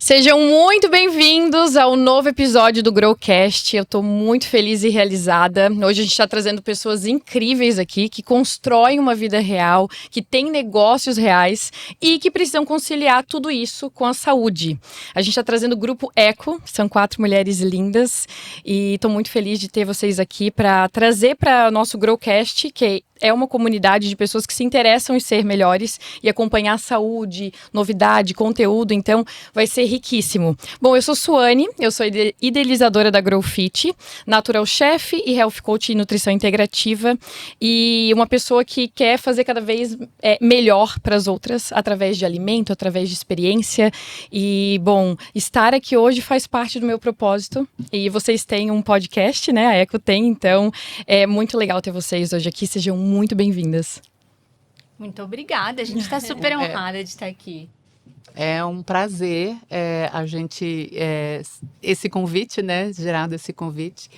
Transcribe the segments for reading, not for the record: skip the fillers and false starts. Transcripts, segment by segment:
Sejam muito bem-vindos ao novo episódio do Growcast. Eu tô muito feliz e realizada. Hoje a gente está trazendo pessoas incríveis aqui, que constroem uma vida real, que têm negócios reais e que precisam conciliar tudo isso com a saúde. A gente está trazendo o Grupo Eco, são 4 mulheres lindas e estou muito feliz de ter vocês aqui para trazer para o nosso Growcast, que é uma comunidade de pessoas que se interessam em ser melhores e acompanhar a saúde, novidade, conteúdo, então vai ser riquíssimo. Bom, eu sou Suane, eu sou idealizadora da GrowFit, natural chef e health coach em nutrição integrativa e uma pessoa que quer fazer cada vez melhor para as outras através de alimento, através de experiência e, bom, estar aqui hoje faz parte do meu propósito e vocês têm um podcast, né? A Eco tem, então é muito legal ter vocês hoje aqui, sejam muito bem-vindas. Muito obrigada, a gente está super honrada de estar aqui. É um prazer esse convite, né? Gerado esse convite.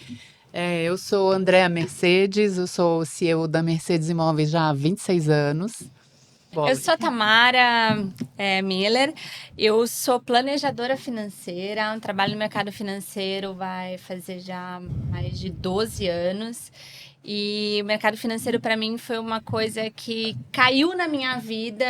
Eu sou Andréa Mercedes, eu sou CEO da Mercedes Imóveis já há 26 anos. Eu sou a Tamara Miller, eu sou planejadora financeira, trabalho no mercado financeiro vai fazer já mais de 12 anos. E o mercado financeiro para mim foi uma coisa que caiu na minha vida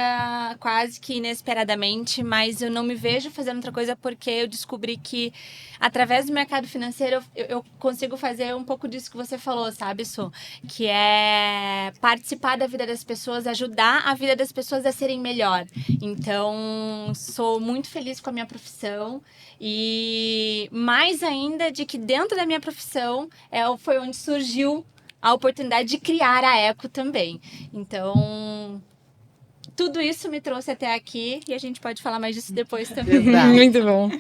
quase que inesperadamente, mas eu não me vejo fazendo outra coisa porque eu descobri que através do mercado financeiro eu consigo fazer um pouco disso que você falou, sabe, Su? Que é participar da vida das pessoas, ajudar a vida das pessoas a serem melhor. Então, sou muito feliz com a minha profissão e mais ainda de que dentro da minha profissão foi onde surgiu a oportunidade de criar a Eco também. Então, tudo isso me trouxe até aqui e a gente pode falar mais disso depois também. Muito bom.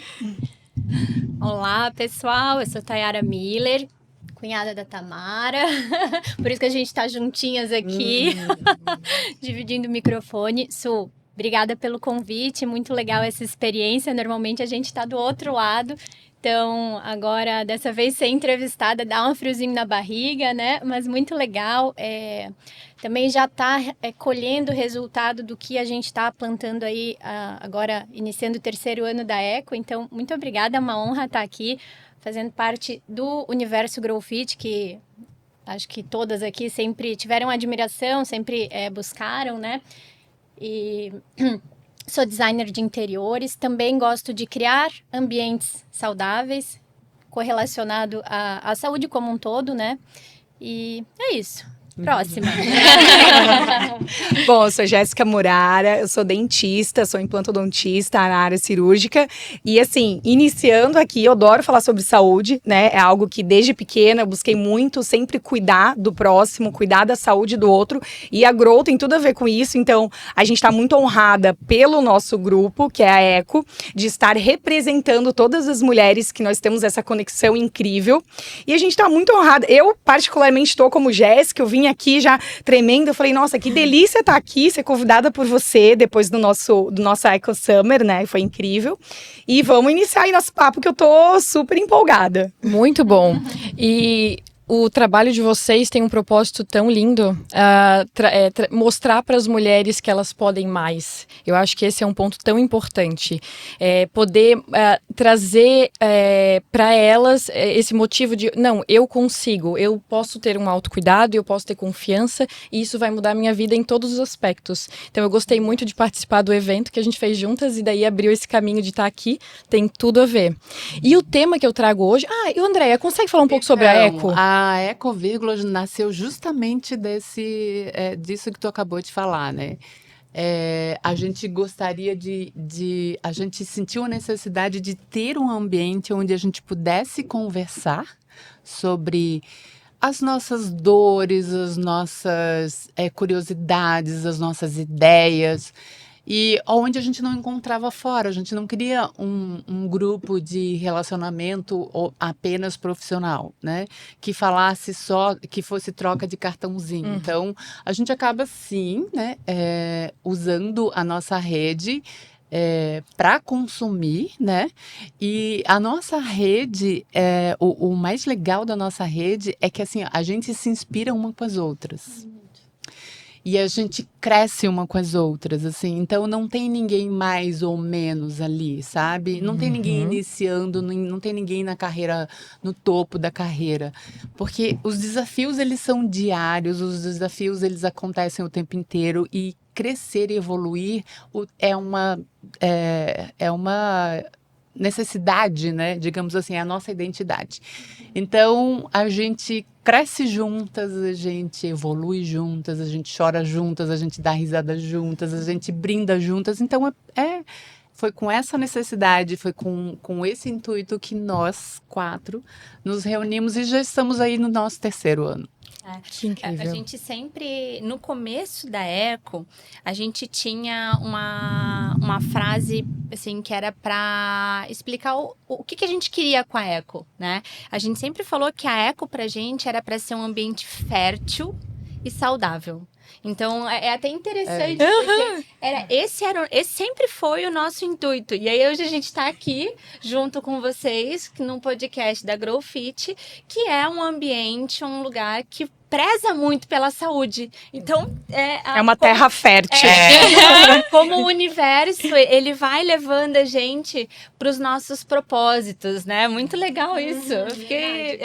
Olá, pessoal. Eu sou Tayara Miller, cunhada da Tamara. Por isso que a gente está juntinhas aqui, dividindo o microfone. Su, obrigada pelo convite. Muito legal essa experiência. Normalmente a gente está do outro lado. Então, agora, dessa vez, ser entrevistada dá um friozinho na barriga, né? Mas muito legal. Também já está colhendo o resultado do que a gente está plantando aí, agora iniciando o 3º ano da Eco. Então, muito obrigada, é uma honra estar aqui, fazendo parte do universo GrowFit, que acho que todas aqui sempre tiveram admiração, sempre buscaram, né? E... Sou designer de interiores, também gosto de criar ambientes saudáveis, correlacionado à saúde como um todo, né? E é isso. Próxima. Bom, eu sou Jéssica Murara, eu sou dentista, sou implantodontista na área cirúrgica e assim, iniciando aqui, eu adoro falar sobre saúde, né? É algo que desde pequena eu busquei muito, sempre cuidar do próximo, cuidar da saúde do outro e a Grow tem tudo a ver com isso, então a gente está muito honrada pelo nosso grupo, que é a Eco, de estar representando todas as mulheres que nós temos essa conexão incrível e a gente está muito honrada. Eu particularmente estou como Jéssica, eu vim aqui já tremendo, eu falei, nossa, que delícia estar aqui, ser convidada por você depois do nosso Eco Summer, né, foi incrível, e vamos iniciar aí nosso papo que eu tô super empolgada. Muito bom, e o trabalho de vocês tem um propósito tão lindo, mostrar para as mulheres que elas podem mais. Eu acho que esse é um ponto tão importante. Poder trazer para elas esse motivo de, não, eu consigo, eu posso ter um autocuidado, eu posso ter confiança e isso vai mudar a minha vida em todos os aspectos. Então eu gostei muito de participar do evento que a gente fez juntas e daí abriu esse caminho de estar aqui, tem tudo a ver. E o tema que eu trago hoje... e o Andréa, consegue falar um pouco sobre a Eco? A Eco Vírgula nasceu justamente disso que tu acabou de falar, né? A gente gostaria a gente sentiu a necessidade de ter um ambiente onde a gente pudesse conversar sobre as nossas dores, as nossas curiosidades, as nossas ideias, e onde a gente não encontrava fora. A gente não queria um grupo de relacionamento apenas profissional, né? Que falasse só, que fosse troca de cartãozinho. Então, a gente acaba, sim, né, usando a nossa rede para consumir, né? E a nossa rede, o mais legal da nossa rede é que assim, a gente se inspira uma com as outras. E a gente cresce uma com as outras, assim. Então, não tem ninguém mais ou menos ali, sabe? Não tem ninguém iniciando, não tem ninguém na carreira, no topo da carreira. Porque os desafios, eles são diários, os desafios, eles acontecem o tempo inteiro. E crescer e evoluir é uma necessidade, né? Digamos assim, é a nossa identidade. Então, a gente cresce juntas, a gente evolui juntas, a gente chora juntas, a gente dá risada juntas, a gente brinda juntas. Então, foi com essa necessidade, foi com esse intuito que nós 4 nos reunimos e já estamos aí no nosso 3º ano. Que incrível. A gente sempre, no começo da Eco, a gente tinha uma frase, assim, que era para explicar o que a gente queria com a Eco, né? A gente sempre falou que a Eco pra gente era para ser um ambiente fértil e saudável. Então, é até interessante, porque esse sempre foi o nosso intuito. E aí, hoje a gente está aqui, junto com vocês, num podcast da Grow Fit, que é um ambiente, um lugar que preza muito pela saúde. Então, É uma terra fértil. Como o universo, ele vai levando a gente para os nossos propósitos, né? Muito legal isso. Eu fiquei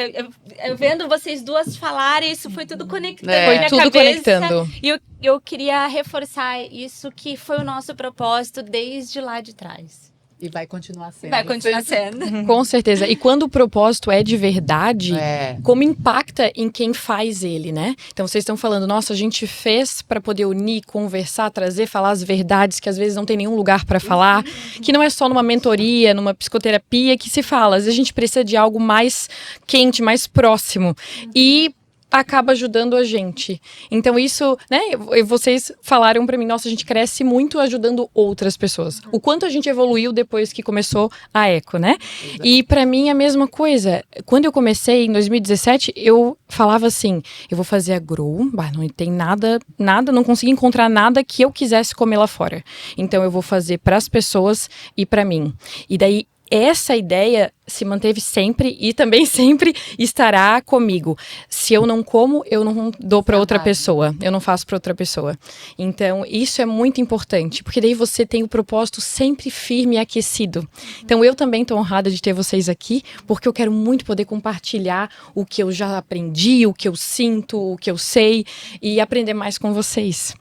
eu vendo vocês duas falarem, isso foi tudo conectando na Foi minha tudo cabeça. conectando. E eu queria reforçar isso, que foi o nosso propósito desde lá de trás. E vai continuar sendo. Vai continuar sendo. Com certeza. E quando o propósito é de verdade, É. como impacta em quem faz ele, né? Então vocês estão falando, nossa, a gente fez para poder unir, conversar, trazer, falar as verdades que às vezes não tem nenhum lugar para falar, que não é só numa mentoria, numa psicoterapia que se fala. Às vezes a gente precisa de algo mais quente, mais próximo. E acaba ajudando a gente. Então isso, né, vocês falaram pra mim, nossa, a gente cresce muito ajudando outras pessoas. O quanto a gente evoluiu depois que começou a Eco, né? E pra mim a mesma coisa. Quando eu comecei em 2017, eu falava assim, eu vou fazer a Grow, não tem nada, não consegui encontrar nada que eu quisesse comer lá fora. Então eu vou fazer pras pessoas e pra mim. E daí essa ideia se manteve sempre e também sempre estará comigo. Se eu não como, eu não dou para outra pessoa. Eu não faço para outra pessoa. Então, isso é muito importante, porque daí você tem o propósito sempre firme e aquecido. Então, eu também estou honrada de ter vocês aqui, porque eu quero muito poder compartilhar o que eu já aprendi, o que eu sinto, o que eu sei e aprender mais com vocês.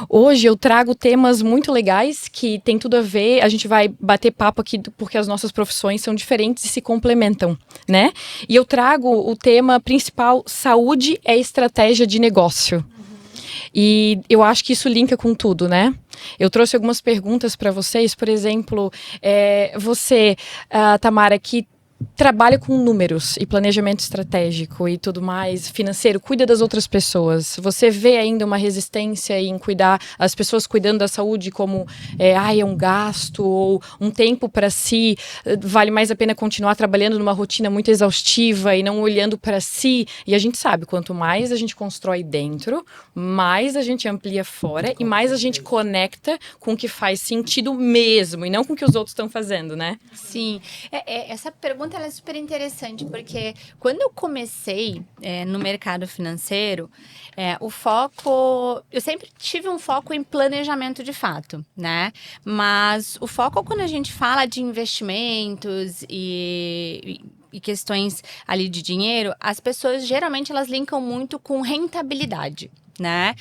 Hoje eu trago temas muito legais que tem tudo a ver. A gente vai bater papo aqui porque as nossas profissões são diferentes se complementam, né? E eu trago o tema principal, saúde é estratégia de negócio. E eu acho que isso linka com tudo, né? Eu trouxe algumas perguntas para vocês, por exemplo, você, Tamara, que trabalha com números e planejamento estratégico e tudo mais, financeiro, cuida das outras pessoas. Você vê ainda uma resistência em cuidar, as pessoas cuidando da saúde como é um gasto ou um tempo para si, vale mais a pena continuar trabalhando numa rotina muito exaustiva e não olhando para si. E a gente sabe, quanto mais a gente constrói dentro, mais a gente amplia fora e mais a gente conecta com o que faz sentido mesmo e não com o que os outros estão fazendo, né? Sim, essa pergunta ela é super interessante, porque quando eu comecei no mercado financeiro, o foco... Eu sempre tive um foco em planejamento de fato, né? Mas o foco quando a gente fala de investimentos e questões ali de dinheiro, as pessoas geralmente elas linkam muito com rentabilidade. Né?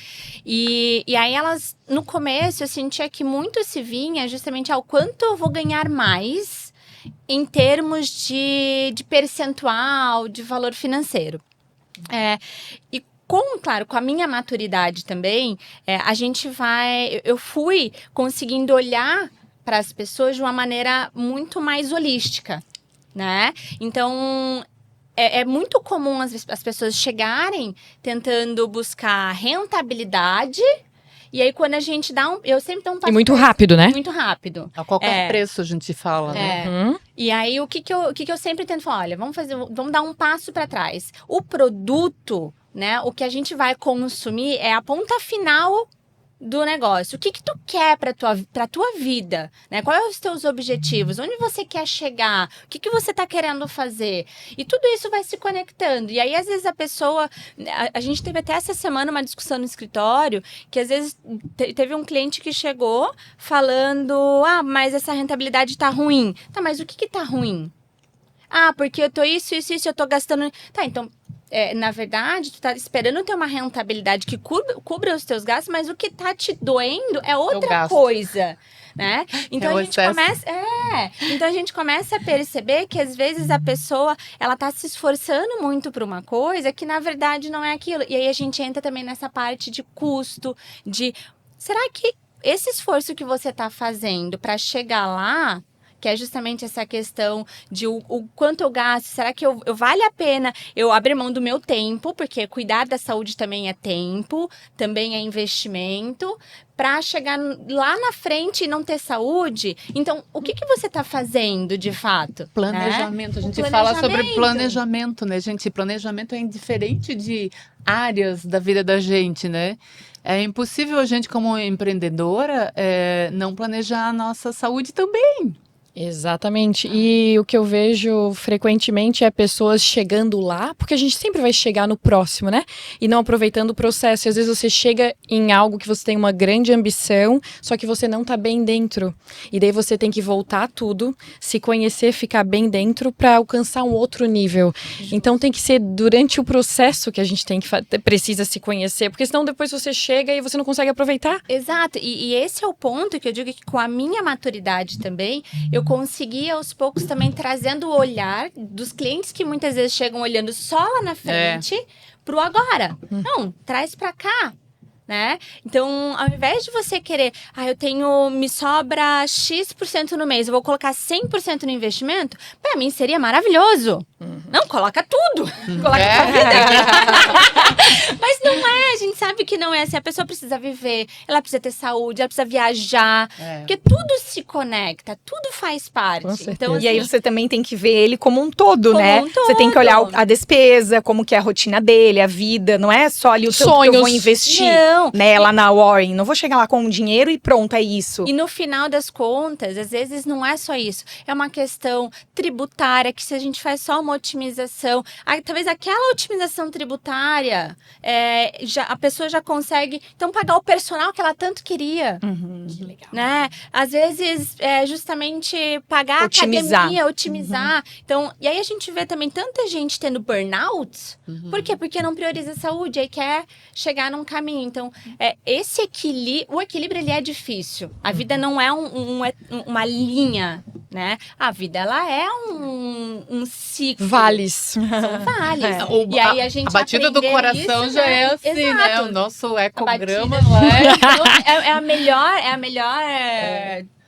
E aí elas, no começo, eu sentia que muito se vinha justamente ao quanto eu vou ganhar mais em termos de percentual, de valor financeiro. E claro, com a minha maturidade também, eu fui conseguindo olhar para as pessoas de uma maneira muito mais holística, né? Então, é muito comum as pessoas chegarem tentando buscar rentabilidade. E aí, quando a gente eu sempre dou um passo. E muito rápido, né? Muito rápido. A qualquer preço a gente fala, né? E aí, o que eu sempre tento falar? Olha, vamos dar um passo para trás. O produto, né? O que a gente vai consumir é a ponta final do negócio. O que tu quer para tua vida, né? Quais são os teus objetivos? Onde você quer chegar? O que você está querendo fazer? E tudo isso vai se conectando. E aí, às vezes, a pessoa... A gente teve até essa semana uma discussão no escritório, que às vezes teve um cliente que chegou falando, mas essa rentabilidade tá ruim. Tá, mas o que tá ruim? Porque eu tô isso, eu tô gastando... Tá, então... na verdade, tu tá esperando ter uma rentabilidade que cubra os teus gastos, mas o que tá te doendo é outra coisa, né? Então então a gente começa a perceber que às vezes a pessoa, ela tá se esforçando muito por uma coisa que na verdade não é aquilo. E aí a gente entra também nessa parte de custo, será que esse esforço que você tá fazendo para chegar lá, que é justamente essa questão de o quanto eu gasto, será que eu vale a pena eu abrir mão do meu tempo, porque cuidar da saúde também é tempo, também é investimento, para chegar lá na frente e não ter saúde? Então, o que você está fazendo, de fato? Planejamento, né? A gente fala sobre planejamento, né, gente? Planejamento é indiferente de áreas da vida da gente, né? É impossível a gente, como empreendedora, não planejar a nossa saúde também. Exatamente. E o que eu vejo frequentemente é pessoas chegando lá, porque a gente sempre vai chegar no próximo, né? E não aproveitando o processo. E às vezes você chega em algo que você tem uma grande ambição, só que você não tá bem dentro. E daí você tem que voltar tudo, se conhecer, ficar bem dentro para alcançar um outro nível. Então tem que ser durante o processo que a gente precisa se conhecer, porque senão depois você chega e você não consegue aproveitar. Exato. E esse é o ponto que eu digo que com a minha maturidade também, eu consegui aos poucos também trazendo o olhar dos clientes que muitas vezes chegam olhando só lá na frente pro agora. Não, traz pra cá, né? Então, ao invés de você querer, me sobra X% no mês, eu vou colocar 100% no investimento, pra mim seria maravilhoso. Não, coloca tudo. Coloca tua vida. Mas não é, a gente sabe que não é assim. A pessoa precisa viver, ela precisa ter saúde, ela precisa viajar. Porque tudo se conecta, tudo faz parte. Então, assim, e aí você também tem que ver ele como um todo, né? Você tem que olhar a despesa, como que é a rotina dele, a vida. Não é só ali o tanto que eu vou investir. Não. Né, lá na Warren. Não vou chegar lá com o dinheiro e pronto, é isso. E no final das contas, às vezes não é só isso. É uma questão tributária, que se a gente faz só uma otimização, talvez aquela otimização tributária, a pessoa já consegue, então, pagar o personal que ela tanto queria. Que legal. Né? Às vezes, justamente pagar a academia, otimizar. Então, e aí a gente vê também tanta gente tendo burnout. Por quê? Porque não prioriza a saúde, aí quer chegar num caminho. Então, o equilíbrio, ele é difícil. A vida não é uma linha, né? A vida, ela é um ciclo. Vales. São vales. E aí a batida do coração isso, já é assim, né? O nosso ecograma não é? Então, é a melhor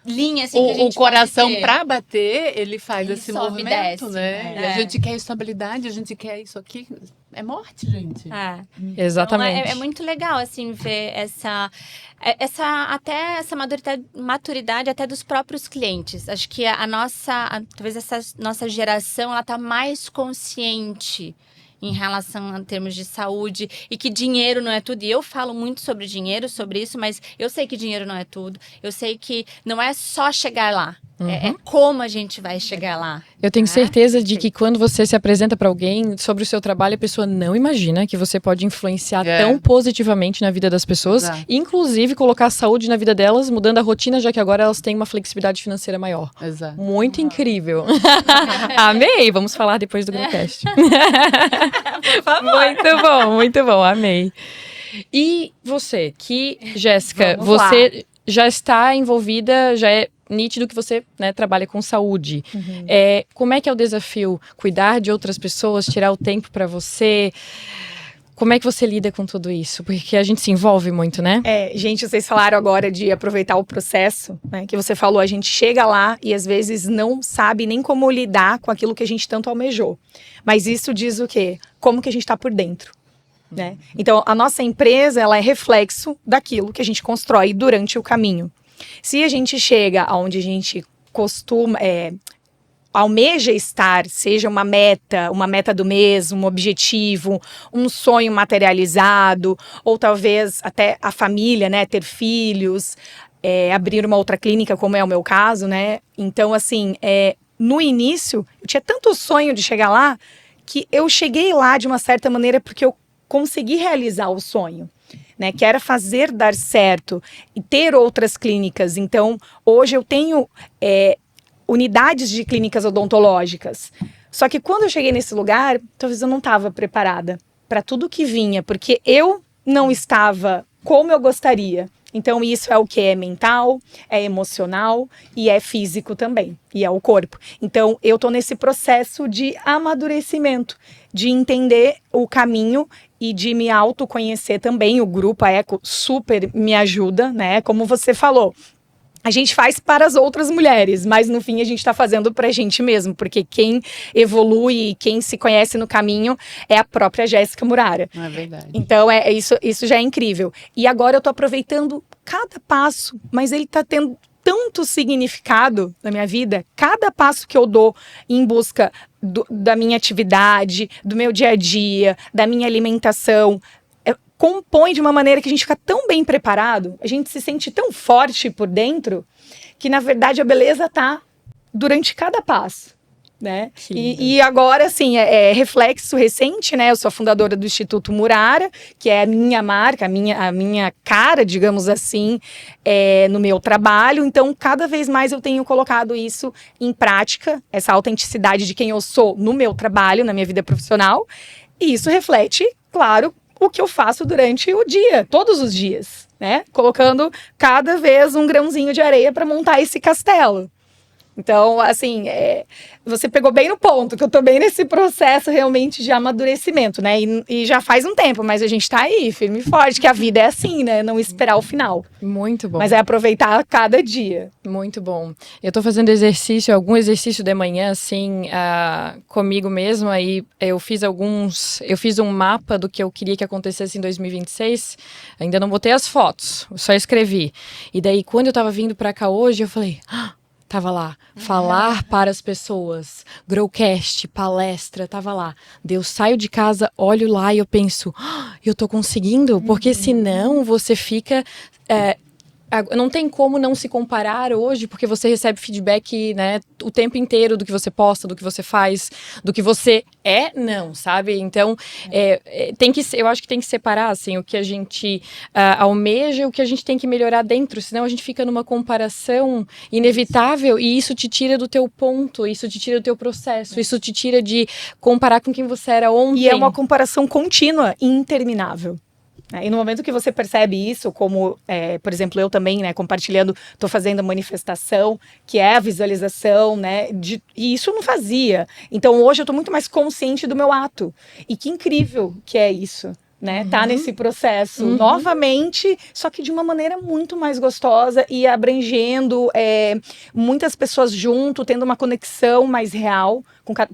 linha, assim, que a gente o coração para bater, ele faz esse movimento, desce, né? E a gente quer estabilidade, a gente quer isso aqui. É morte, gente. Exatamente. Então, é muito legal, assim, ver essa maturidade até dos próprios clientes. Acho que talvez essa nossa geração, ela tá mais consciente em relação a termos de saúde e que dinheiro não é tudo. E eu falo muito sobre dinheiro, sobre isso, mas eu sei que dinheiro não é tudo. Eu sei que não é só chegar lá. É como a gente vai chegar lá. Eu tenho certeza de que quando você se apresenta para alguém sobre o seu trabalho, a pessoa não imagina que você pode influenciar tão positivamente na vida das pessoas, inclusive colocar a saúde na vida delas, mudando a rotina, já que agora elas têm uma flexibilidade financeira maior. Exato. Muito incrível. Amei! Vamos falar depois do Growcast. Por favor. Muito bom, amei. E você, Jéssica, você já está envolvida, já é nítido que você, né, trabalha com saúde. Como é que é o desafio? Cuidar de outras pessoas, tirar o tempo para você? Como é que você lida com tudo isso? Porque a gente se envolve muito, né? Gente, vocês falaram agora de aproveitar o processo, né? Que você falou, a gente chega lá e às vezes não sabe nem como lidar com aquilo que a gente tanto almejou. Mas isso diz o quê? Como que a gente está por dentro. Né? Então, a nossa empresa, ela é reflexo daquilo que a gente constrói durante o caminho. Se a gente chega aonde a gente costuma, almeja estar, seja uma meta do mês, um objetivo, um sonho materializado, ou talvez até a família, né, ter filhos, abrir uma outra clínica, como é o meu caso, né? Então, assim, no início, eu tinha tanto sonho de chegar lá, que eu cheguei lá de uma certa maneira porque eu consegui realizar o sonho, né? Que era fazer dar certo e ter outras clínicas. Então, hoje eu tenho unidades de clínicas odontológicas. Só que quando eu cheguei nesse lugar, talvez eu não estava preparada para tudo que vinha, porque eu não estava como eu gostaria. Então, isso é o que é mental, é emocional e é físico também, e é o corpo. Então, eu tô nesse processo de amadurecimento, de entender o caminho e de me autoconhecer também. O Grupo Eco super me ajuda, né? Como você falou, a gente faz para as outras mulheres, mas no fim a gente está fazendo para a gente mesmo, porque quem evolui, quem se conhece no caminho é a própria Jéssica Murara. Não é verdade. Então, isso já é incrível. E agora eu tô aproveitando cada passo, mas ele tá tendo tanto significado na minha vida, cada passo que eu dou em busca da minha atividade, do meu dia a dia, da minha alimentação, compõe de uma maneira que a gente fica tão bem preparado, a gente se sente tão forte por dentro, que na verdade a beleza tá durante cada passo, né? E agora, assim, é reflexo recente, né? Eu sou a fundadora do Instituto Murara, que é a minha marca, a minha cara, digamos assim, no meu trabalho. Então, cada vez mais eu tenho colocado isso em prática, essa autenticidade de quem eu sou no meu trabalho, na minha vida profissional. E isso reflete, claro, o que eu faço durante o dia, todos os dias, né? Colocando cada vez um grãozinho de areia para montar esse castelo. Então, assim, você pegou bem no ponto, que eu tô bem nesse processo realmente de amadurecimento, né? E já faz um tempo, mas a gente tá aí, firme e forte, que a vida é assim, né? Não esperar o final. Muito bom. Mas é aproveitar cada dia. Muito bom. Eu tô fazendo algum exercício de manhã, assim, comigo mesma, aí eu fiz um mapa do que eu queria que acontecesse em 2026, ainda não botei as fotos, só escrevi. E daí, quando eu tava vindo pra cá hoje, eu falei... Tava lá, falar para as pessoas, Growcast, palestra, tava lá. Eu saio de casa, olho lá e eu penso, eu tô conseguindo? Porque senão você fica... não tem como não se comparar hoje, porque você recebe feedback, né, o tempo inteiro do que você posta, do que você faz, do que você sabe? Então, eu acho que tem que separar, assim, o que a gente almeja e o que a gente tem que melhorar dentro, senão a gente fica numa comparação inevitável e isso te tira do teu ponto, isso te tira do teu processo, isso te tira de comparar com quem você era ontem. E é uma comparação contínua e interminável. E no momento que você percebe isso, como, por exemplo, eu também, né, compartilhando, estou fazendo a manifestação, que é a visualização, né, e isso eu não fazia. Então, hoje eu estou muito mais consciente do meu ato. E que incrível que é isso, né, tá nesse processo novamente, só que de uma maneira muito mais gostosa e abrangendo muitas pessoas junto, tendo uma conexão mais real.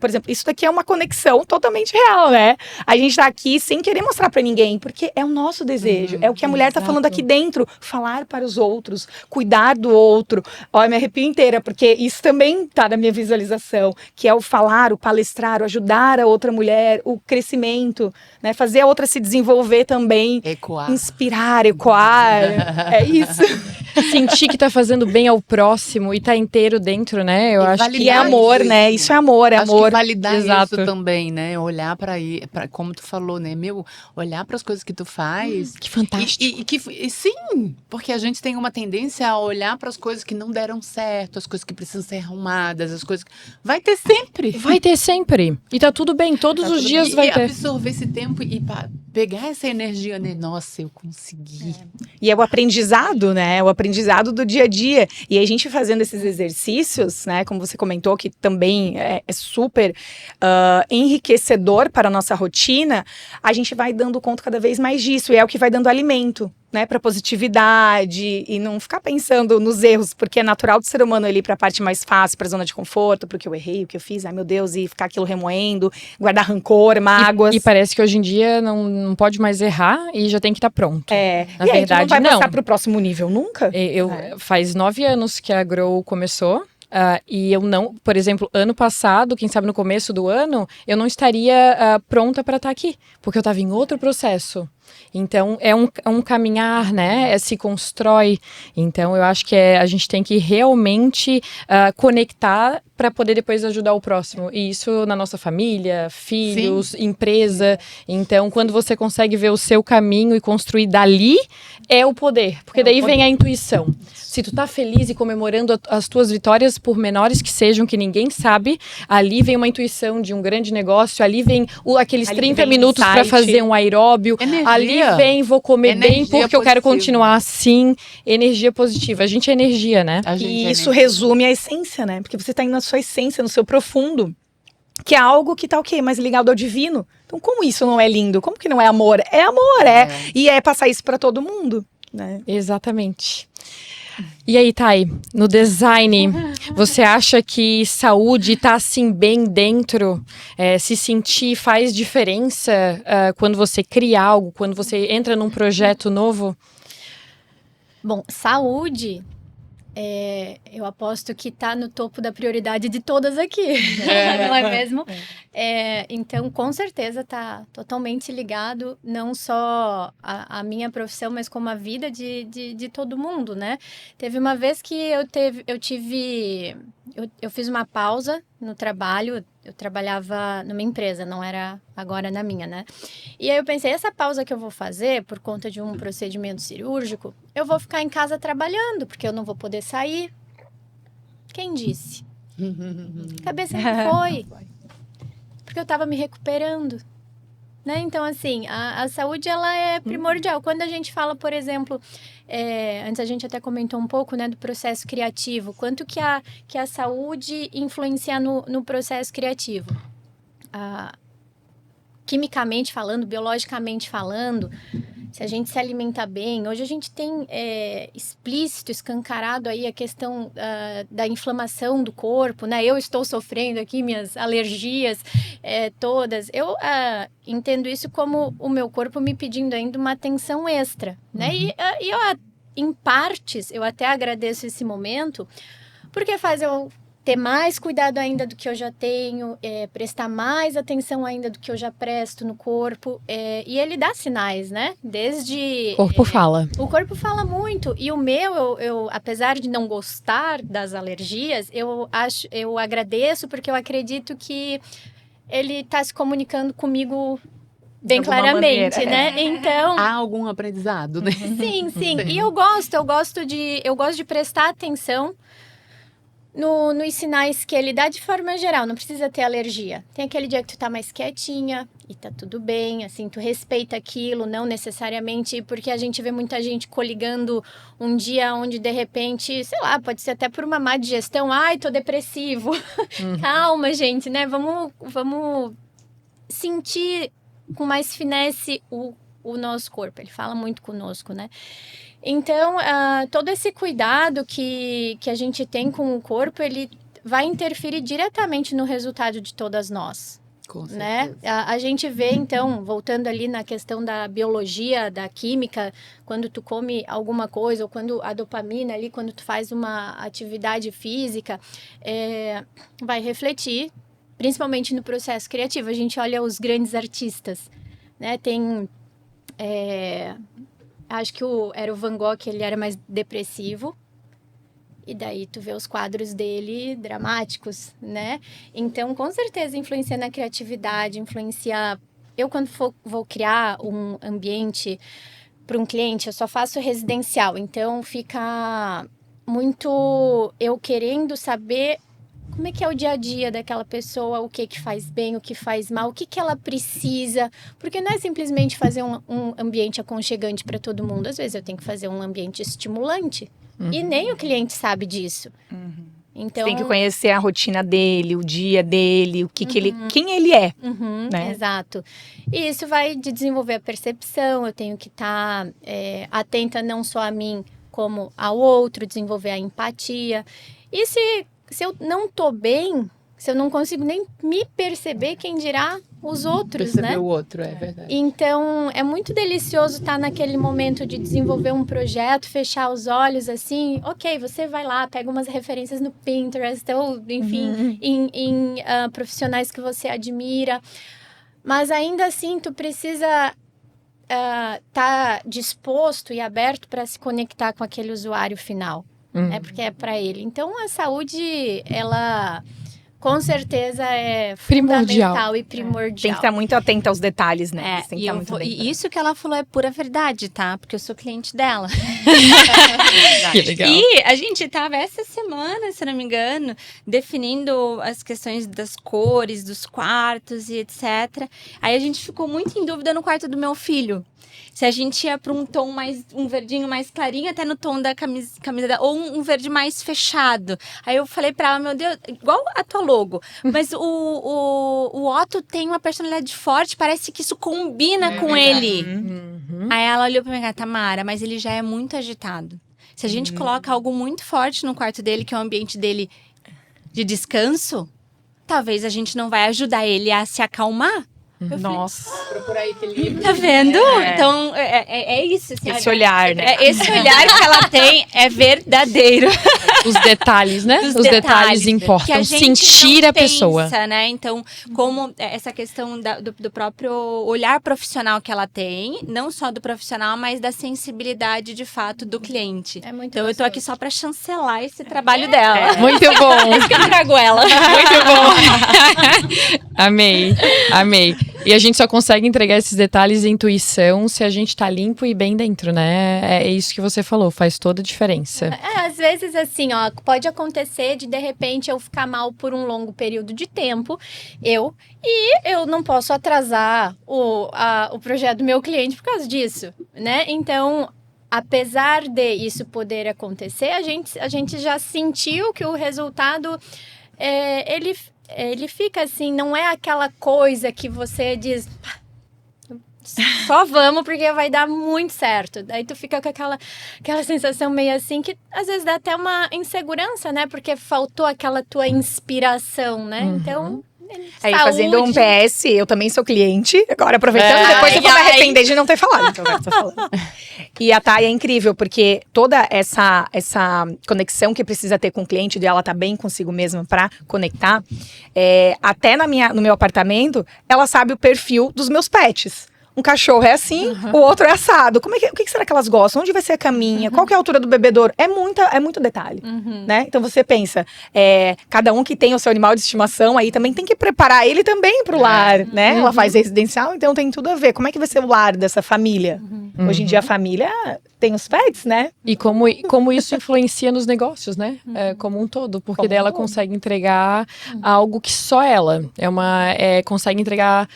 Por exemplo, isso daqui é uma conexão totalmente real, né? A gente tá aqui sem querer mostrar pra ninguém, porque é o nosso desejo, é o que a mulher tá falando aqui dentro, falar para os outros, cuidar do outro. Ó, eu me arrepio inteira, porque isso também tá na minha visualização, que é o falar, o palestrar, o ajudar a outra mulher, o crescimento, né? Fazer a outra se desenvolver também. Ecoar. Inspirar, ecoar. É isso. Sentir que tá fazendo bem ao próximo e tá inteiro dentro, né? Eu acho que é amor, né? Isso é amor, Acho amor. que validar Exato. isso também, né? Olhar para como tu falou, né? Olhar para as coisas que tu faz. Que fantástico. E sim, porque a gente tem uma tendência a olhar para as coisas que não deram certo, as coisas que precisam ser arrumadas, as coisas que... Vai ter sempre. Vai ter sempre. E tá tudo bem, todos os dias vai ter. Absorver esse tempo e pegar essa energia, né? Nossa, eu consegui. E é o aprendizado, né? O aprendizado do dia a dia. E a gente fazendo esses exercícios, né? Como você comentou, que também é super enriquecedor para a nossa rotina, a gente vai dando conta cada vez mais disso. E é o que vai dando alimento, né? Para positividade e não ficar pensando nos erros, porque é natural do ser humano ele ir para a parte mais fácil, para a zona de conforto, porque eu errei, o que eu fiz, ai meu Deus, e ficar aquilo remoendo, guardar rancor, mágoas. E parece que hoje em dia não pode mais errar e já tem que estar pronto. Na e verdade, aí, tu não vai não. passar para o próximo nível nunca? Faz 9 anos que a Grow começou. E eu não, por exemplo, ano passado, quem sabe no começo do ano, eu não estaria pronta para estar aqui, porque eu estava em outro processo. Então, é um caminhar, né? Se constrói. Então, eu acho que a gente tem que realmente conectar para poder depois ajudar o próximo. E isso na nossa família, filhos, empresa. Então, quando você consegue ver o seu caminho e construir dali, é o poder. Porque daí vem a intuição. Se tu tá feliz e comemorando as tuas vitórias, por menores que sejam, que ninguém sabe, ali vem uma intuição de um grande negócio, ali vem aqueles Ali 30 vem minutos para insight. fazer um aeróbio, Energia. ali vem, vou comer bem Energia porque eu quero positiva. continuar assim, energia positiva. A gente é energia, né? A gente E é isso energia. resume a essência, né? Porque você tá indo na sua essência, no seu profundo. Que é algo que tá o quê? Mais ligado ao divino. Então, como isso não é lindo? Como que não é amor? É amor, E é passar isso pra todo mundo, né? Exatamente. E aí, Thay, no design, você acha que saúde tá assim bem dentro? Se sentir faz diferença quando você cria algo, quando você entra num projeto novo? Bom, saúde, eu aposto que está no topo da prioridade de todas aqui, não é mesmo? Então, com certeza, está totalmente ligado, não só a minha profissão, mas como a vida de todo mundo, né? Teve uma vez que eu fiz uma pausa no trabalho, eu trabalhava numa empresa, não era agora na minha, né? E aí eu pensei, essa pausa que eu vou fazer por conta de um procedimento cirúrgico, eu vou ficar em casa trabalhando, porque eu não vou poder sair. Quem disse? A cabeça não foi. Porque eu estava me recuperando. Né? Então, assim, a saúde, ela é primordial. Quando a gente fala, por exemplo, antes a gente até comentou um pouco, né, do processo criativo. Quanto que a saúde influencia no processo criativo? Quimicamente falando, biologicamente falando, se a gente se alimenta bem, hoje a gente tem explícito, escancarado aí a questão da inflamação do corpo, né? Eu estou sofrendo aqui minhas alergias todas. Eu entendo isso como o meu corpo me pedindo ainda uma atenção extra, né? E eu, em partes, eu até agradeço esse momento, porque faz eu ter mais cuidado ainda do que eu já tenho, prestar mais atenção ainda do que eu já presto no corpo, e ele dá sinais, né? Desde... O corpo fala. O corpo fala muito, e o meu, eu apesar de não gostar das alergias, eu agradeço porque eu acredito que ele está se comunicando comigo bem claramente, né? Então... Há algum aprendizado, né? Sim. E eu gosto de prestar atenção nos sinais que ele dá de forma geral, não precisa ter alergia. Tem aquele dia que tu tá mais quietinha e tá tudo bem, assim, tu respeita aquilo, não necessariamente, porque a gente vê muita gente coligando um dia onde de repente, sei lá, pode ser até por uma má digestão, ai, tô depressivo. Calma, gente, né? Vamos sentir com mais finesse o nosso corpo, ele fala muito conosco, né? Então, todo esse cuidado que a gente tem com o corpo, ele vai interferir diretamente no resultado de todas nós, Com né? certeza. A gente vê, então, voltando ali na questão da biologia, da química, quando tu come alguma coisa, ou quando a dopamina ali, quando tu faz uma atividade física, vai refletir, principalmente no processo criativo. A gente olha os grandes artistas, né? Tem... acho que era o Van Gogh, que ele era mais depressivo. E daí tu vê os quadros dele dramáticos, né? Então, com certeza, influencia na criatividade, influencia... Eu, quando vou criar um ambiente para um cliente, eu só faço residencial. Então, fica muito eu querendo saber como é que é o dia a dia daquela pessoa, o que faz bem, o que faz mal, o que ela precisa. Porque não é simplesmente fazer um ambiente aconchegante para todo mundo. Às vezes eu tenho que fazer um ambiente estimulante. E nem o cliente sabe disso. Então, Você tem que conhecer a rotina dele, o dia dele, o que ele, quem ele é. Né? Exato. E isso vai de desenvolver a percepção, eu tenho que estar atenta não só a mim, como ao outro, desenvolver a empatia. E se eu não tô bem, se eu não consigo nem me perceber, quem dirá os outros, Perceber né? o outro, é verdade. Então, é muito delicioso estar naquele momento de desenvolver um projeto, fechar os olhos assim, ok, você vai lá, pega umas referências no Pinterest, ou enfim, em profissionais que você admira, mas ainda assim, tu precisa tá disposto e aberto para se conectar com aquele usuário final, né? Porque é para ele. Então, a saúde, ela com certeza é Primordial. fundamental e primordial. Tem que estar muito atenta aos detalhes, né? Tem que estar muito bem. E isso que ela falou é pura verdade, tá? Porque eu sou cliente dela. Que legal. E a gente tava essa semana, se não me engano, definindo as questões das cores, dos quartos e etc. Aí a gente ficou muito em dúvida no quarto do meu filho. Se a gente ia para um tom mais, um verdinho mais clarinho, até no tom da camisa ou um verde mais fechado. Aí eu falei para ela, meu Deus, igual a tua logo, mas o Otto tem uma personalidade forte, parece que isso combina com ele. Aí ela olhou para mim e falou, Tamara, mas ele já é muito agitado. Se a gente coloca algo muito forte no quarto dele, que é o ambiente dele de descanso, talvez a gente não vai ajudar ele a se acalmar. Nossa, Procurar equilíbrio. Tá vendo? Então, é isso. Assim, esse olhar, né? Esse olhar que ela tem é verdadeiro. Os detalhes, né? Os Os detalhes detalhes que importam. a gente Sentir não a pessoa. pensa, né? Então, como essa questão do próprio olhar profissional que ela tem, não só do profissional, mas da sensibilidade, de fato, do cliente. É muito Então, eu tô aqui gostoso. só pra chancelar esse trabalho dela. Muito bom. Eu trago ela. Muito bom. Amei, amei. E a gente só consegue entregar esses detalhes e intuição se a gente tá limpo e bem dentro, né? É isso que você falou, faz toda a diferença. Às vezes assim, ó, pode acontecer de repente eu ficar mal por um longo período de tempo, eu não posso atrasar o projeto do meu cliente por causa disso, né? Então, apesar de isso poder acontecer, a gente já sentiu que o resultado ele fica assim, não é aquela coisa que você diz, só vamos porque vai dar muito certo. Daí tu fica com aquela sensação meio assim, que às vezes dá até uma insegurança, né? Porque faltou aquela tua inspiração, né? Então, Aí, saúde. fazendo um PS, eu também sou cliente. Agora, aproveitando, depois eu vou me arrepender de não ter falado. Então, agora eu tô falando. E a Thay é incrível, porque toda essa conexão que precisa ter com o cliente, de ela estar bem consigo mesma pra conectar, até no meu apartamento, ela sabe o perfil dos meus pets. Um cachorro é assim, o outro é assado. O que será que elas gostam? Onde vai ser a caminha? Qual que é a altura do bebedouro? É muito detalhe, né? Então você pensa, cada um que tem o seu animal de estimação aí também tem que preparar ele também pro lar, né? Ela faz residencial, então tem tudo a ver. Como é que vai ser o lar dessa família? Hoje em dia a família tem os pets, né? E como isso influencia nos negócios, né? Como um todo. Porque Como daí um ela todo. consegue entregar algo que só ela. Consegue entregar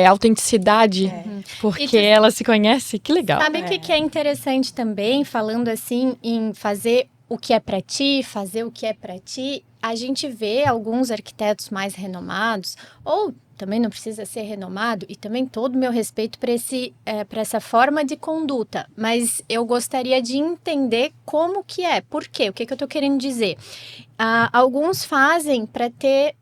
autenticidade. Porque ela se conhece. Que legal. Sabe o que é interessante também, falando assim em fazer o que é para ti, fazer o que é para ti, a gente vê alguns arquitetos mais renomados, ou também não precisa ser renomado, e também todo o meu respeito para essa forma de conduta, mas eu gostaria de entender como que é, por quê, o que eu tô querendo dizer. Alguns fazem para ter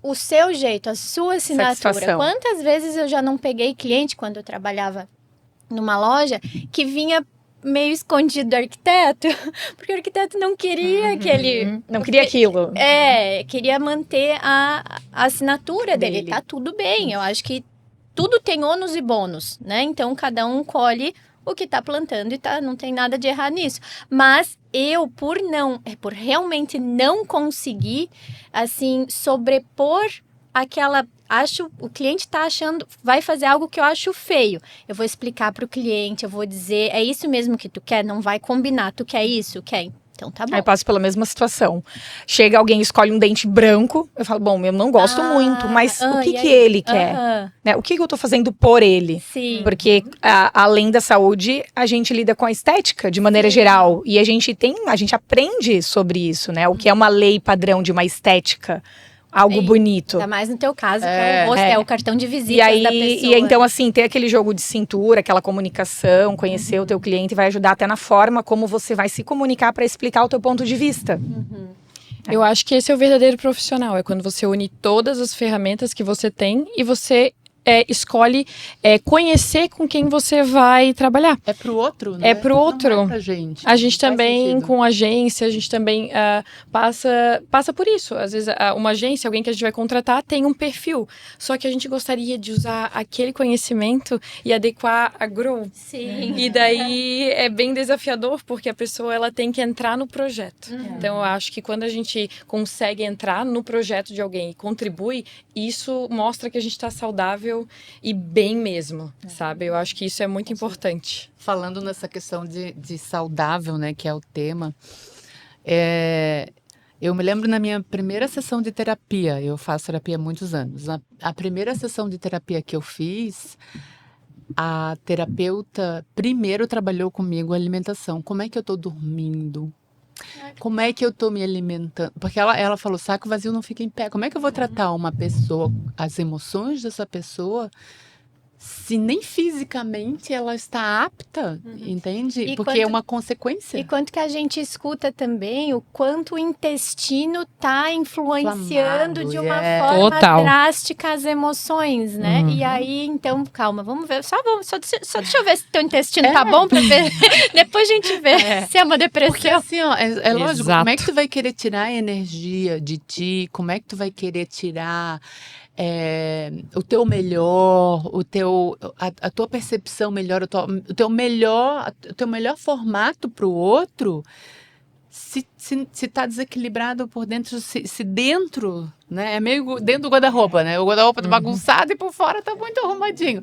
o seu jeito, a sua assinatura. Satisfação. Quantas vezes eu já não peguei cliente, quando eu trabalhava numa loja, que vinha meio escondido do arquiteto, porque o arquiteto não queria que ele... Não queria aquilo. Queria manter a assinatura dele. Tá tudo bem, eu acho que tudo tem ônus e bônus, né? Então, cada um colhe o que tá plantando e não tem nada de errado nisso. Mas eu, por realmente não conseguir, assim, sobrepor aquela... o cliente tá achando, vai fazer algo que eu acho feio. Eu vou explicar pro cliente, eu vou dizer, é isso mesmo que tu quer? Não vai combinar, tu quer isso? Quer? Então tá bom. Aí eu passo pela mesma situação. Chega alguém, escolhe um dente branco, eu falo, bom, eu não gosto muito, mas o que ele quer? Né? O que eu tô fazendo por ele? Sim. Porque, além da saúde, a gente lida com a estética de maneira geral. E a gente aprende sobre isso, né? O que é uma lei padrão de uma estética. Algo bonito. Ainda mais no teu caso, que é o rosto, é o cartão de visita da pessoa. E então, assim, ter aquele jogo de cintura, aquela comunicação, conhecer o teu cliente vai ajudar até na forma como você vai se comunicar para explicar o teu ponto de vista. Eu acho que esse é o verdadeiro profissional. É quando você une todas as ferramentas que você tem e você escolhe conhecer com quem você vai trabalhar. É pro outro, né? É pro outro. Não é pra gente. A gente Faz também, sentido. com agência, a gente também passa por isso. Às vezes, uma agência, alguém que a gente vai contratar, tem um perfil. Só que a gente gostaria de usar aquele conhecimento e adequar a Grow. Sim. E daí é bem desafiador, porque a pessoa ela tem que entrar no projeto. Então, eu acho que quando a gente consegue entrar no projeto de alguém e contribui, isso mostra que a gente está saudável e bem mesmo, sabe? Eu acho que isso é muito importante. Falando nessa questão de saudável, né, que é o tema, eu me lembro na minha primeira sessão de terapia, eu faço terapia há muitos anos, a primeira sessão de terapia que eu fiz, a terapeuta primeiro trabalhou comigo a alimentação, como é que eu estou dormindo, como é que eu tô me alimentando? Porque ela falou, saco vazio não fica em pé. Como é que eu vou tratar uma pessoa, as emoções dessa pessoa, se nem fisicamente ela está apta, entende? E Porque é uma consequência. E quanto que a gente escuta também o quanto o intestino tá influenciando Inflamado, de uma forma Total. drástica as emoções, né? E aí, então, calma, vamos ver. Só deixa eu ver se teu intestino tá bom pra ver. Depois a gente vê se é uma Porque depressão. assim, ó, é lógico, Exato. como é que tu vai querer tirar a energia de ti? Como é que tu vai querer tirar o teu melhor, a tua percepção melhor, o teu melhor formato para o outro, se tá desequilibrado por dentro, se dentro, né? É meio dentro do guarda-roupa, né? O guarda-roupa tá bagunçado e por fora tá muito arrumadinho.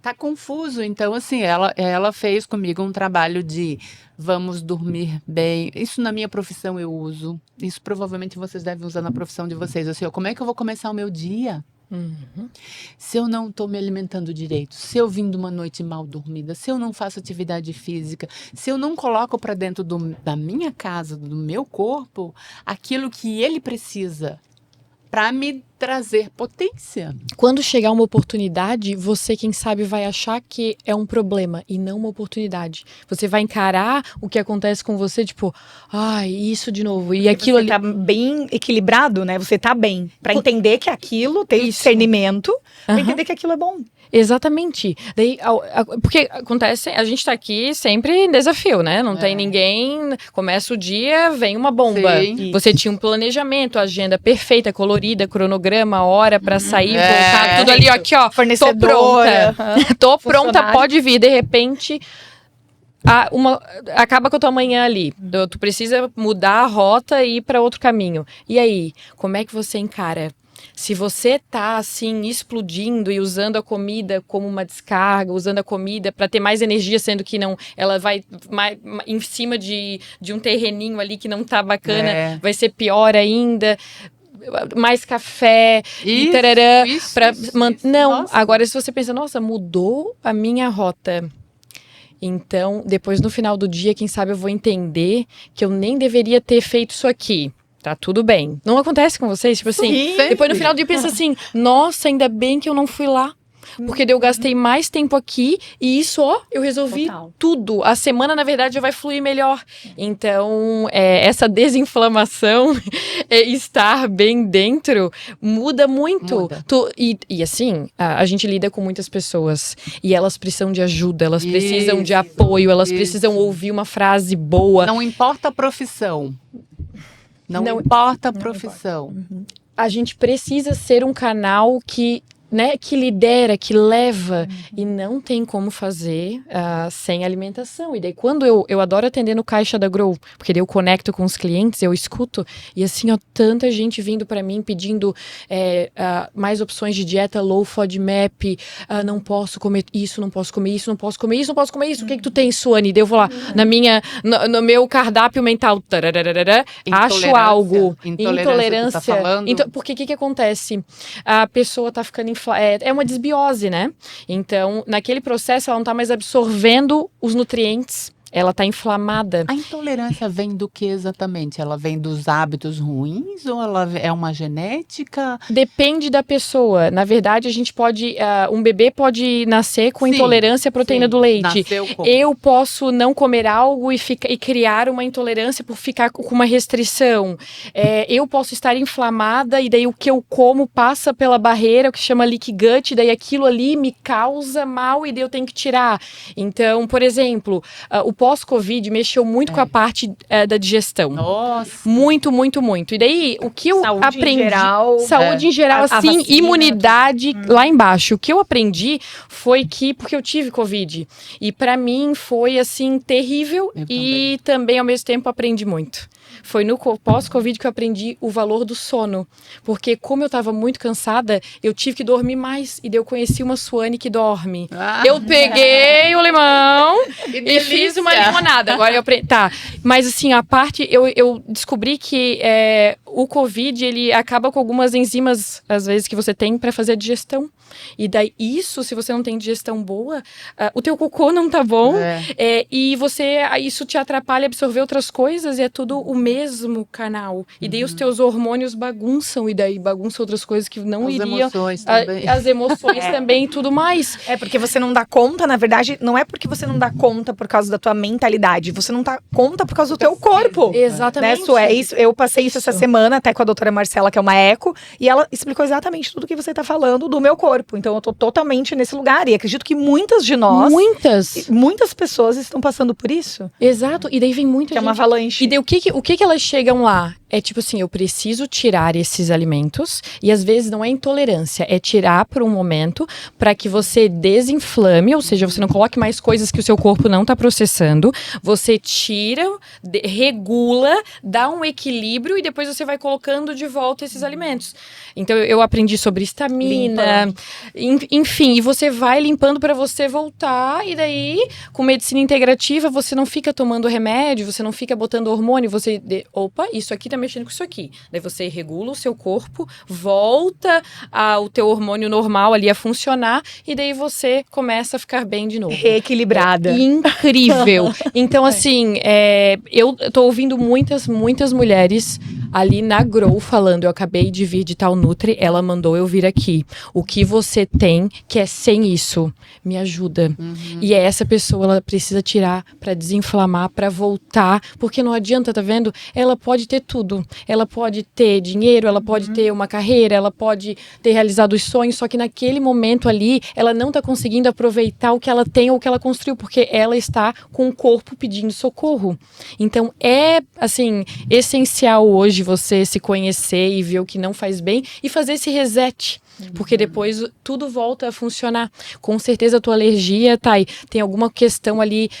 Tá confuso. Então, assim, ela fez comigo um trabalho de vamos dormir bem. Isso na minha profissão eu uso. Isso provavelmente vocês devem usar na profissão de vocês. Assim, ó, como é que eu vou começar o meu dia? Se eu não estou me alimentando direito, se eu vim de uma noite mal dormida, se eu não faço atividade física, se eu não coloco para dentro da minha casa, do meu corpo, aquilo que ele precisa para me trazer potência. Quando chegar uma oportunidade, você, quem sabe, vai achar que é um problema e não uma oportunidade. Você vai encarar o que acontece com você, tipo, ai, isso de novo. E aquilo Você ali. tá bem equilibrado, né? Você tá bem. Pra entender que aquilo tem Isso. discernimento, pra Aham. entender que aquilo é bom. Exatamente. Daí, porque acontece, a gente tá aqui sempre em desafio, né? Não tem ninguém. Começa o dia, vem uma bomba. Sim. Você tinha um planejamento, agenda perfeita, colorida, cronograma, hora pra sair, voltar, tudo ali, aqui, ó. Tô Fornecedora. pronta. Tô pronta, Funcionário. pode vir. De repente, acaba com a tua manhã ali. Tu precisa mudar a rota e ir pra outro caminho. E aí, como é que você encara? Se você tá assim explodindo e usando a comida como uma descarga, usando a comida para ter mais energia, sendo que não, ela vai em cima de um terreninho ali que não tá bacana, vai ser pior ainda. Mais café e tarará. Não, Nossa. agora se você pensa, nossa, mudou a minha rota. Então, depois no final do dia, quem sabe eu vou entender que eu nem deveria ter feito isso aqui. Tá tudo bem. Não acontece com vocês? Tipo assim, Sim. depois no final do dia pensa assim, nossa, ainda bem que eu não fui lá. Porque daí eu gastei mais tempo aqui e isso, ó, eu resolvi Total. tudo. A semana, na verdade, já vai fluir melhor. Então, essa desinflamação, estar bem dentro, muda muito. Muda. E assim, a gente lida com muitas pessoas e elas precisam de ajuda, elas precisam de Isso, apoio, elas isso. precisam ouvir uma frase boa. Não importa a profissão. Não importa a profissão. A gente precisa ser um canal que lidera, que leva, e não tem como fazer sem alimentação. E daí quando eu adoro atender no caixa da Grow, porque daí eu conecto com os clientes, eu escuto, e assim, ó, tanta gente vindo pra mim pedindo mais opções de dieta low FODMAP, não posso comer isso, não posso comer isso, não posso comer isso, não posso comer isso, o que tu tem, Suane? Daí eu vou lá, no meu cardápio mental, acho algo, Intolerância que tu tá falando? porque o que acontece? A pessoa tá ficando é uma desbiose, né? Então, naquele processo, ela não tá mais absorvendo os nutrientes ela tá inflamada. A intolerância vem do que exatamente? Ela vem dos hábitos ruins ou ela é uma genética? Depende da pessoa. Na verdade, a gente pode. Um bebê pode nascer com Sim, intolerância à proteína sim. do leite. Nasceu com... Eu posso não comer algo e criar uma intolerância por ficar com uma restrição. Eu posso estar inflamada e daí o que eu como passa pela barreira, o que chama leaky gut, daí aquilo ali me causa mal e daí eu tenho que tirar. Então, por exemplo, o pós-Covid mexeu muito com a parte da digestão. Nossa! Muito, muito, muito. E daí, o que eu Saúde aprendi... em geral. Saúde em geral, a assim, vacina, imunidade lá embaixo. O que eu aprendi foi que... Porque eu tive Covid. E pra mim foi, assim, terrível. Eu E também, ao mesmo tempo, aprendi muito. Foi no pós-Covid que eu aprendi o valor do sono. Porque como eu tava muito cansada, eu tive que dormir mais. E daí eu conheci uma Suane que dorme. Eu peguei o limão e fiz uma limonada. Agora eu aprendi. Tá, mas assim, a parte... Eu descobri que o Covid, ele acaba com algumas enzimas, às vezes, que você tem para fazer a digestão. E daí, isso, se você não tem digestão boa, o teu cocô não tá bom. E isso te atrapalha a absorver outras coisas. E é tudo o mesmo canal. E daí os teus hormônios bagunçam. E daí bagunçam outras coisas que não iriam... Emoções também. As emoções também e tudo mais. É porque você não dá conta, na verdade, não é porque você não dá conta por causa da tua mentalidade, você não dá conta por causa do teu corpo. Exatamente. Né, Su? É isso. Eu passei isso essa semana, até com a doutora Marcela, que é uma eco, e ela explicou exatamente tudo que você tá falando do meu corpo. Então eu tô totalmente nesse lugar, e acredito que muitas de nós, muitas pessoas estão passando por isso. Exato, e daí vem muita Que gente... é uma avalanche. E daí o que elas chegam lá? É tipo assim, eu preciso tirar esses alimentos, e às vezes não é intolerância, é tirar por um momento para que você desinflame, ou seja, você não coloque mais coisas que o seu corpo não está processando, você tira, regula, dá um equilíbrio e depois você vai colocando de volta esses alimentos. Então eu aprendi sobre estamina, enfim, e você vai limpando para você voltar, e daí com medicina integrativa você não fica tomando remédio, você não fica botando hormônio, você, opa, isso aqui tá mexendo com isso aqui. Daí você regula o seu corpo, volta o teu hormônio normal ali a funcionar, e daí você começa a ficar bem de novo. Reequilibrada. Incrível. Então, assim, eu tô ouvindo muitas mulheres ali na Grow falando, eu acabei de vir de Tal Nutri, ela mandou eu vir aqui. O que você tem que é sem isso? Me ajuda. E essa pessoa, ela precisa tirar pra desinflamar, pra voltar, porque não adianta, tá vendo? Ela pode ter tudo. Ela pode ter dinheiro, ela pode ter uma carreira, ela pode ter realizado os sonhos, só que naquele momento ali, ela não tá conseguindo aproveitar o que ela tem ou o que ela construiu, porque ela está com o corpo pedindo socorro. Então, é, assim, essencial hoje você se conhecer e ver o que não faz bem e fazer esse reset. Porque depois tudo volta a funcionar. Com certeza a tua alergia, Thay, tem alguma questão ali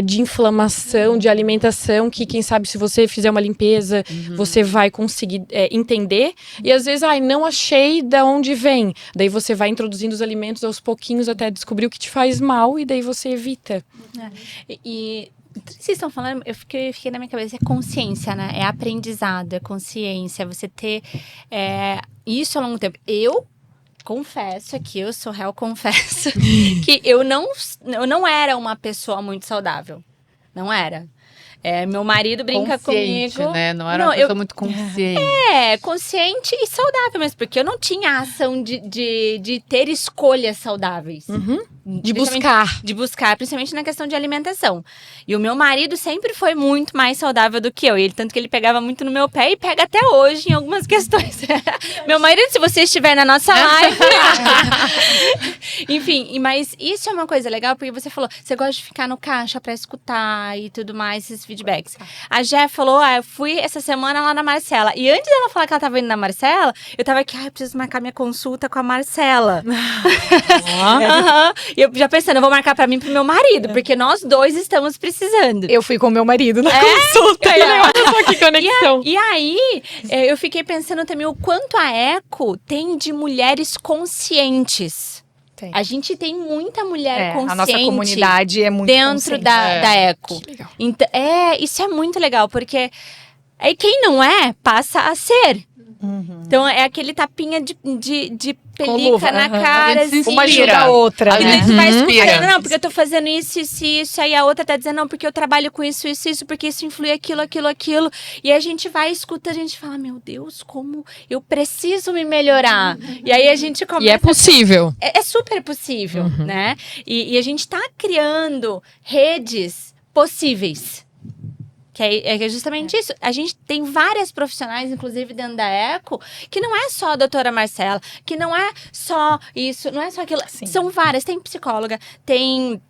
de inflamação, de alimentação, que quem sabe se você fizer uma limpeza, você vai conseguir entender. E às vezes, não achei de onde vem. Daí você vai introduzindo os alimentos aos pouquinhos até descobrir o que te faz mal e daí você evita. E tudo que vocês estão falando, eu fiquei na minha cabeça, é consciência, né? É aprendizado, é consciência, você ter isso ao longo do tempo. Eu confesso aqui, eu sou réu, confesso, que eu não era uma pessoa muito saudável. Não era. Meu marido brinca comigo. Né? Não era uma pessoa muito consciente. Consciente e saudável mesmo, porque eu não tinha a ação de ter escolhas saudáveis. De buscar. De buscar, principalmente na questão de alimentação. E o meu marido sempre foi muito mais saudável do que eu. E tanto que ele pegava muito no meu pé e pega até hoje em algumas questões. Meu marido, se você estiver na nossa live... Enfim, mas isso é uma coisa legal, porque você falou, você gosta de ficar no caixa pra escutar e tudo mais, esses feedbacks. A Jé falou, eu fui essa semana lá na Marcela. E antes dela falar que ela tava indo na Marcela, eu tava aqui, eu preciso marcar minha consulta com a Marcela. E eu já pensando, eu vou marcar pra mim e pro meu marido, porque nós dois estamos precisando. Eu fui com meu marido na consulta. Olha só que conexão. E aí, eu fiquei pensando também o quanto a Eco tem de mulheres conscientes. Tem. A gente tem muita mulher consciente. A nossa comunidade é muito dentro consciente. da Eco. Que legal. Então, isso é muito legal, porque quem não é, passa a ser. Então, é aquele tapinha de pelica na cara, assim. Uma ajuda a outra, E né? daí tu vai escutando, Inspira. não, porque eu tô fazendo isso, isso, isso. Aí a outra tá dizendo, não, porque eu trabalho com isso, isso, isso, porque isso influi aquilo, aquilo, aquilo. E a gente vai, escuta, a gente fala, meu Deus, como eu preciso me melhorar. E aí a gente começa... E é possível. É super possível, né? E a gente tá criando redes possíveis. Que é justamente isso. A gente tem várias profissionais, inclusive dentro da Eco, que não é só a doutora Marcela, que não é só isso, não é só aquilo. Sim. São várias. Tem psicóloga, tem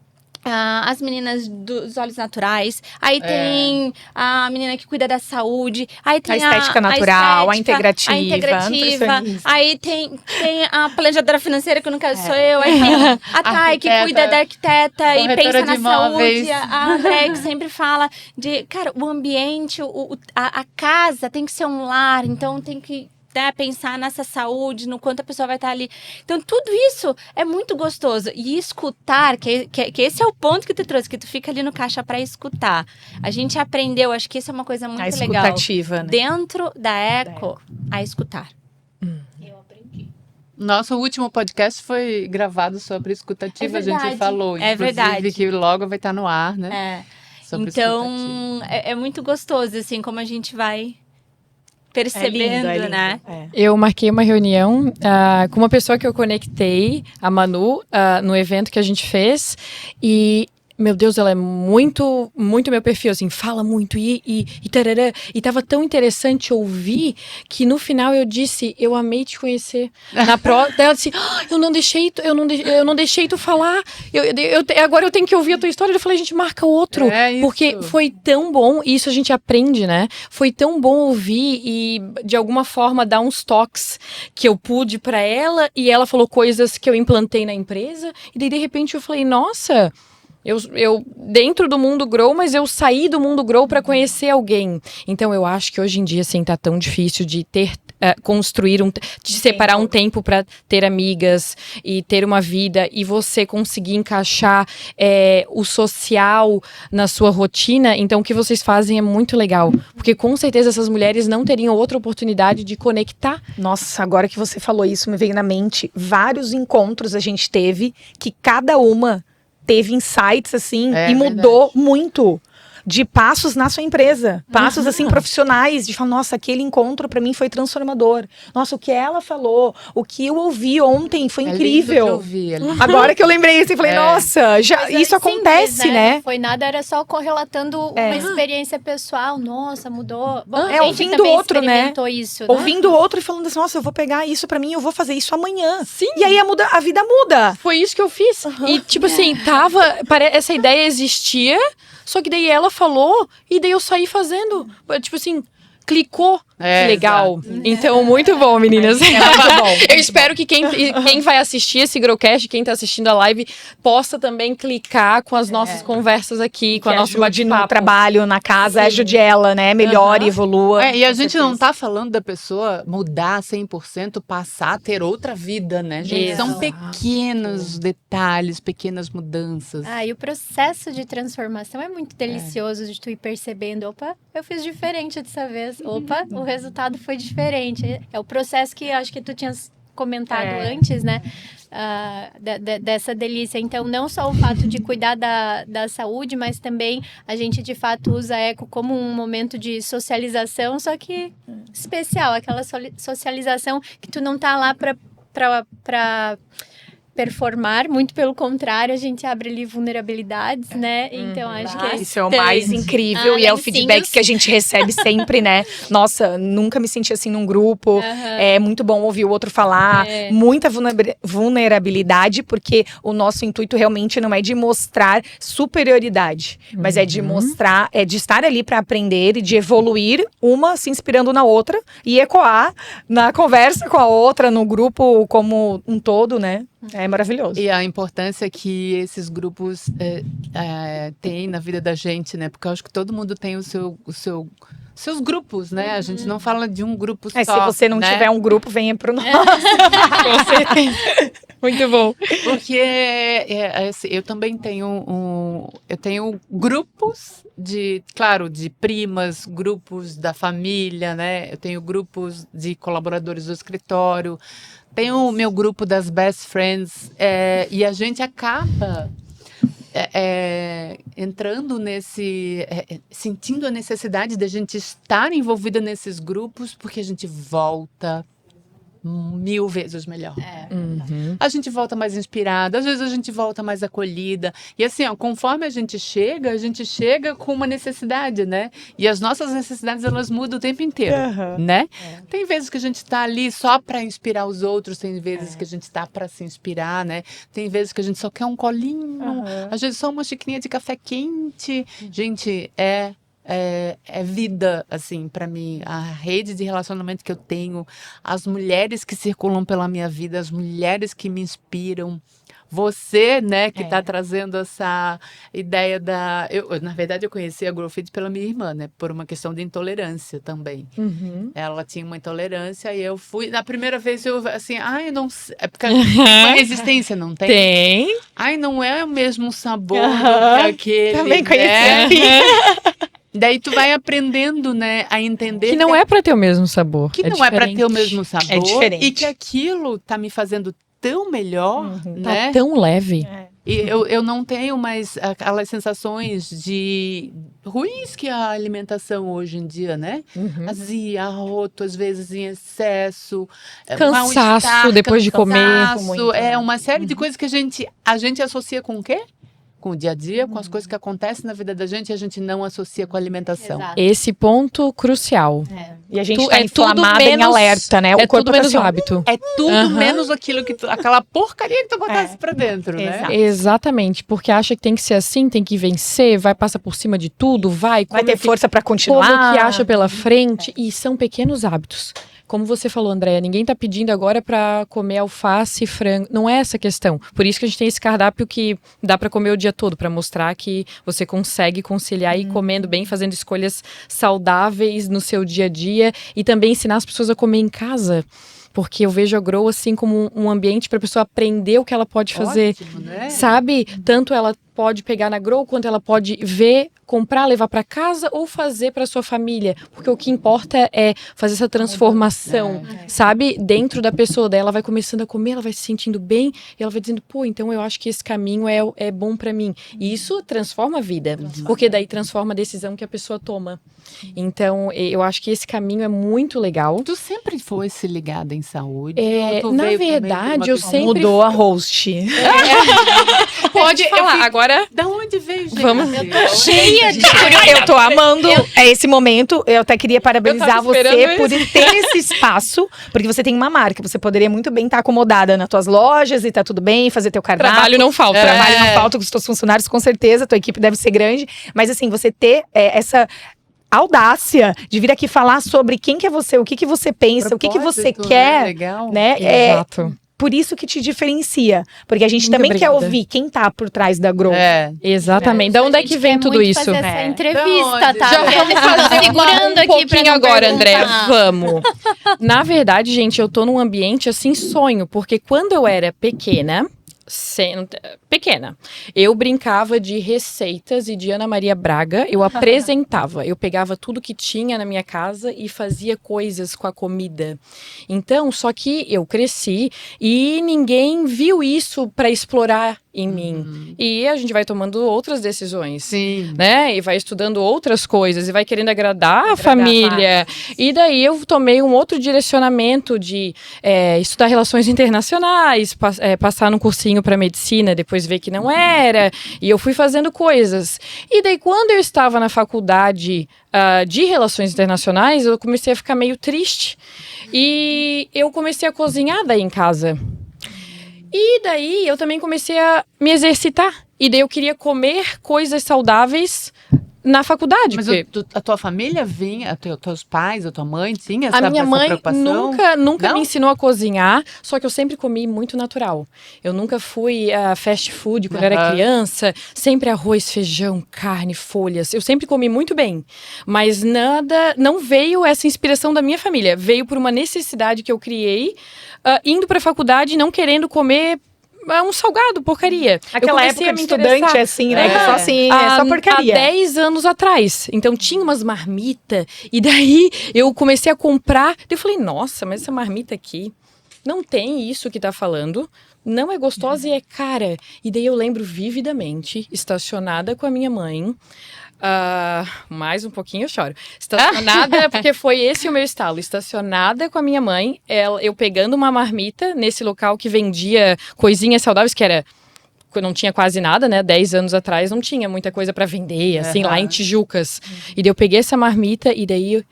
as meninas dos olhos naturais, aí tem a menina que cuida da saúde, aí tem A estética natural, a integrativa, a integrativa, nutricionista. aí tem a planejadora financeira, que no caso sou eu, aí tem a Thay, que Arquiteta, cuida da arquiteta e corretora pensa na de imóveis. saúde, a André que sempre fala de, cara, o ambiente, a casa tem que ser um lar, então tem que pensar nessa saúde, no quanto a pessoa vai estar ali. Então, tudo isso é muito gostoso. E escutar, que esse é o ponto que tu trouxe, que tu fica ali no caixa para escutar. A gente aprendeu, acho que isso é uma coisa muito A legal. escutativa, né? Dentro da Eco, a escutar. Eu aprendi. Nosso último podcast foi gravado sobre escutativa, É a gente verdade, falou. é Inclusive, verdade. que logo vai estar no ar, né? É. Sobre escutativa. Então, é muito gostoso, assim, como a gente vai É percebendo, lindo. né? É. Eu marquei uma reunião com uma pessoa que eu conectei, a Manu, no evento que a gente fez. E, meu Deus, ela é muito, muito meu perfil, assim, fala muito e tarará. E tava tão interessante ouvir que no final eu disse, eu amei te conhecer. Na prova, ela disse, eu não deixei tu falar. Agora eu tenho que ouvir a tua história. Eu falei, a gente marca outro. É isso. Porque foi tão bom, e isso a gente aprende, né? Foi tão bom ouvir e, de alguma forma, dar uns toques que eu pude pra ela, e ela falou coisas que eu implantei na empresa, e daí, de repente, eu falei, nossa, eu dentro do mundo Grow, mas eu saí do mundo Grow pra conhecer alguém. Então, eu acho que hoje em dia, assim, tá tão difícil de construir de separar um tempo para ter amigas e ter uma vida, e você conseguir encaixar o social na sua rotina. Então o que vocês fazem é muito legal, porque com certeza essas mulheres não teriam outra oportunidade de conectar. Nossa, agora que você falou isso, me veio na mente vários encontros a gente teve, que cada uma teve insights, assim, É e mudou muito de passos na sua empresa. Passos, assim, profissionais, de falar, nossa, aquele encontro pra mim foi transformador. Nossa, o que ela falou, o que eu ouvi ontem foi incrível. É lindo de ouvir, é lindo. Agora que eu lembrei isso, eu falei, É. nossa, já, Mas é isso simples, acontece, né? Não foi nada, era só correlatando uma experiência pessoal. Nossa, mudou. Bom, a gente ouvindo também outro, né? experimentou isso, né? Ouvindo o outro e falando assim, nossa, eu vou pegar isso pra mim, eu vou fazer isso amanhã. Sim. E aí a vida muda. Foi isso que eu fiz. E, tipo assim, essa ideia existia, só que daí ela falou, e daí eu saí fazendo. Tipo assim, clicou. É, Legal. Então, muito bom, meninas. É muito bom. Eu espero que quem vai assistir esse Growcast, quem tá assistindo a live, possa também clicar com as nossas conversas aqui, com a Que nosso ajude no bate-papo. trabalho, na casa, ajude ela, né? Melhore, evolua. E a Com gente certeza. não tá falando da pessoa mudar 100%, passar a ter outra vida, né, gente? São Exato. pequenos detalhes, pequenas mudanças. Ah, e o processo de transformação é muito delicioso de tu ir percebendo, opa, eu fiz diferente dessa vez, opa, o resultado foi diferente. É o processo que eu acho que tu tinhas comentado antes, né? Dessa delícia. Então, não só o fato de cuidar da saúde, mas também a gente, de fato, usa a Eco como um momento de socialização, só que especial, aquela socialização que tu não tá lá para performar, muito pelo contrário, a gente abre ali vulnerabilidades, né? Então, acho que Isso é o mais incrível e é o feedback lencinhos. que a gente recebe sempre, né? Nossa, nunca me senti assim num grupo. É muito bom ouvir o outro falar. Muita vulnerabilidade, porque o nosso intuito realmente não é de mostrar superioridade, mas é de mostrar, de estar ali para aprender e de evoluir, uma se inspirando na outra e ecoar na conversa com a outra, no grupo como um todo, né? É maravilhoso. E a importância que esses grupos têm na vida da gente, né? Porque eu acho que todo mundo tem seus grupos, né? A gente não fala de um grupo só. Se você não né? tiver um grupo, venha pro nosso. Com certeza. Muito bom. Porque assim, eu também tenho eu tenho grupos de primas, grupos da família, né? Eu tenho grupos de colaboradores do escritório, Tem o meu grupo das best friends e a gente acaba entrando sentindo a necessidade de a gente estar envolvida nesses grupos, porque a gente volta 1000 vezes melhor. A gente volta mais inspirada, às vezes a gente volta mais acolhida. E assim, ó, conforme a gente chega com uma necessidade, né? E as nossas necessidades, elas mudam o tempo inteiro, né? Tem vezes que a gente tá ali só para inspirar os outros, tem vezes que a gente tá para se inspirar, né? Tem vezes que a gente só quer um colinho, às vezes só uma xicrinha de café quente. Gente, é vida, assim, para mim. A rede de relacionamento que eu tenho, as mulheres que circulam pela minha vida, as mulheres que me inspiram. Você, né, que está trazendo essa ideia na verdade, eu conheci a Grow Fit pela minha irmã, né, por uma questão de intolerância também. Ela tinha uma intolerância e eu fui, na primeira vez, eu assim, não sei, é porque uma resistência, não tem? Tem. Ai, não é o mesmo sabor do que aquele, Também né? conheci. Daí tu vai aprendendo, né, a entender Que não é pra ter o mesmo sabor. que não é para ter o mesmo sabor, É diferente. e que aquilo tá me fazendo tão melhor, né? Tá tão leve. E eu não tenho mais aquelas sensações de ruins que a alimentação hoje em dia, né? Azia, arroto, às vezes em excesso, Cansaço mal-estar, depois de comer. cansaço, Muito, né? uma série de coisas que a gente associa com o quê? Com o dia a dia, com as coisas que acontecem na vida da gente e a gente não associa com a alimentação. Exato. Esse ponto crucial. E a gente Tu- tá é tudo inflamada em menos- alerta, né? É tudo tá menos assim, ó, hábito. É tudo menos aquilo aquela porcaria que tu botasse pra dentro, né? Exato. Exatamente, porque acha que tem que ser assim, tem que vencer, vai passar por cima de tudo, vai vai ter o que- força pra continuar. como o que acha pela frente, e são pequenos hábitos. Como você falou, Andréa, ninguém tá pedindo agora pra comer alface e frango. Não é essa a questão. Por isso que a gente tem esse cardápio que dá pra comer o dia todo, pra mostrar que você consegue conciliar e ir comendo bem, fazendo escolhas saudáveis no seu dia a dia e também ensinar as pessoas a comer em casa. Porque eu vejo a Grow assim como um ambiente para a pessoa aprender o que ela pode fazer. Ótimo, né? Sabe? Tanto ela pode pegar na Grow, quanto ela pode ver, comprar, levar para casa ou fazer para sua família. Porque o que importa é fazer essa transformação, sabe? Dentro da pessoa dela, ela vai começando a comer, ela vai se sentindo bem, e ela vai dizendo, pô, então eu acho que esse caminho é bom para mim. E isso transforma a vida, porque daí transforma a decisão que a pessoa toma. Então, eu acho que esse caminho é muito legal. Tu sempre foi se ligada em saúde? É, Ou tu na veio também de verdade, uma eu questão- sempre- Mudou a host. Pode falar, agora Da onde veio, gente? Vamos- Cheia de Eu tô amando esse momento. Eu até queria parabenizar Eu tava esperando você por ter esse espaço, porque você tem uma marca. Você poderia muito bem estar acomodada nas tuas lojas e tá tudo bem, fazer teu cardápio. trabalho não falta. Trabalho não falta com os teus funcionários, com certeza. Tua equipe deve ser grande. Mas assim, você ter essa audácia de vir aqui falar sobre quem que é você, o que que você pensa, o que você Propósito, né? quer, Legal. né? Exato. Por isso que te diferencia. Porque a gente Muito também quer obrigada. ouvir quem tá por trás da Grow. Exatamente. Da onde é que vem tudo isso? Fazer essa É. entrevista, Da onde? tá? Já Porque vamos eu tô fazer segurando um aqui pra pouquinho não agora, perguntar. André. Vamos. Na verdade, gente, eu tô num ambiente assim sonho, porque quando eu era pequena, eu brincava de receitas e de Ana Maria Braga, eu apresentava, eu pegava tudo que tinha na minha casa e fazia coisas com a comida. Então, só que eu cresci e ninguém viu isso para explorar em mim. E a gente vai tomando outras decisões. Sim. Né? E vai estudando outras coisas e vai querendo agradar a família. E daí eu tomei um outro direcionamento de estudar relações internacionais, passar num cursinho para medicina, depois ver que não era. E eu fui fazendo coisas. E daí quando eu estava na faculdade de relações internacionais, eu comecei a ficar meio triste. E eu comecei a cozinhar daí em casa. E daí eu também comecei a me exercitar. E daí eu queria comer coisas saudáveis na faculdade. Mas porque a tua família vinha, teus pais, a tua mãe tinha a minha essa mãe preocupação? nunca Não? me ensinou a cozinhar, só que eu sempre comi muito natural. Eu nunca fui a fast food quando eu era criança, sempre arroz, feijão, carne, folhas. Eu sempre comi muito bem, mas não veio essa inspiração da minha família. Veio por uma necessidade que eu criei, indo para a faculdade, não querendo comer um salgado, porcaria. Aquela época de estudante, assim, né? Que só assim, só porcaria. Há 10 anos atrás. Então tinha umas marmitas. E daí eu comecei a comprar. Eu falei, nossa, mas essa marmita aqui não tem isso que tá falando, não é gostosa e é cara. E daí eu lembro vividamente, estacionada com a minha mãe, mais um pouquinho eu choro. Estacionada, porque foi esse o meu estalo. Estacionada com a minha mãe, eu pegando uma marmita nesse local que vendia coisinhas saudáveis, que era... não tinha quase nada, né? 10 anos atrás não tinha muita coisa pra vender, assim, lá em Tijucas. E daí eu peguei essa marmita e daí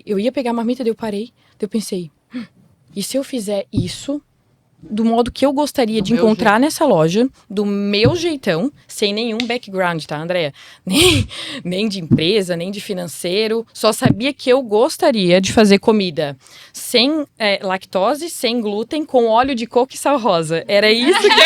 eu ia pegar a marmita, daí eu parei, daí eu pensei, e se eu fizer isso do modo que eu gostaria de encontrar nessa loja, do meu jeitão, sem nenhum background, tá, Andréia? Nem de empresa, nem de financeiro. Só sabia que eu gostaria de fazer comida sem lactose, sem glúten, com óleo de coco e sal rosa. Era isso que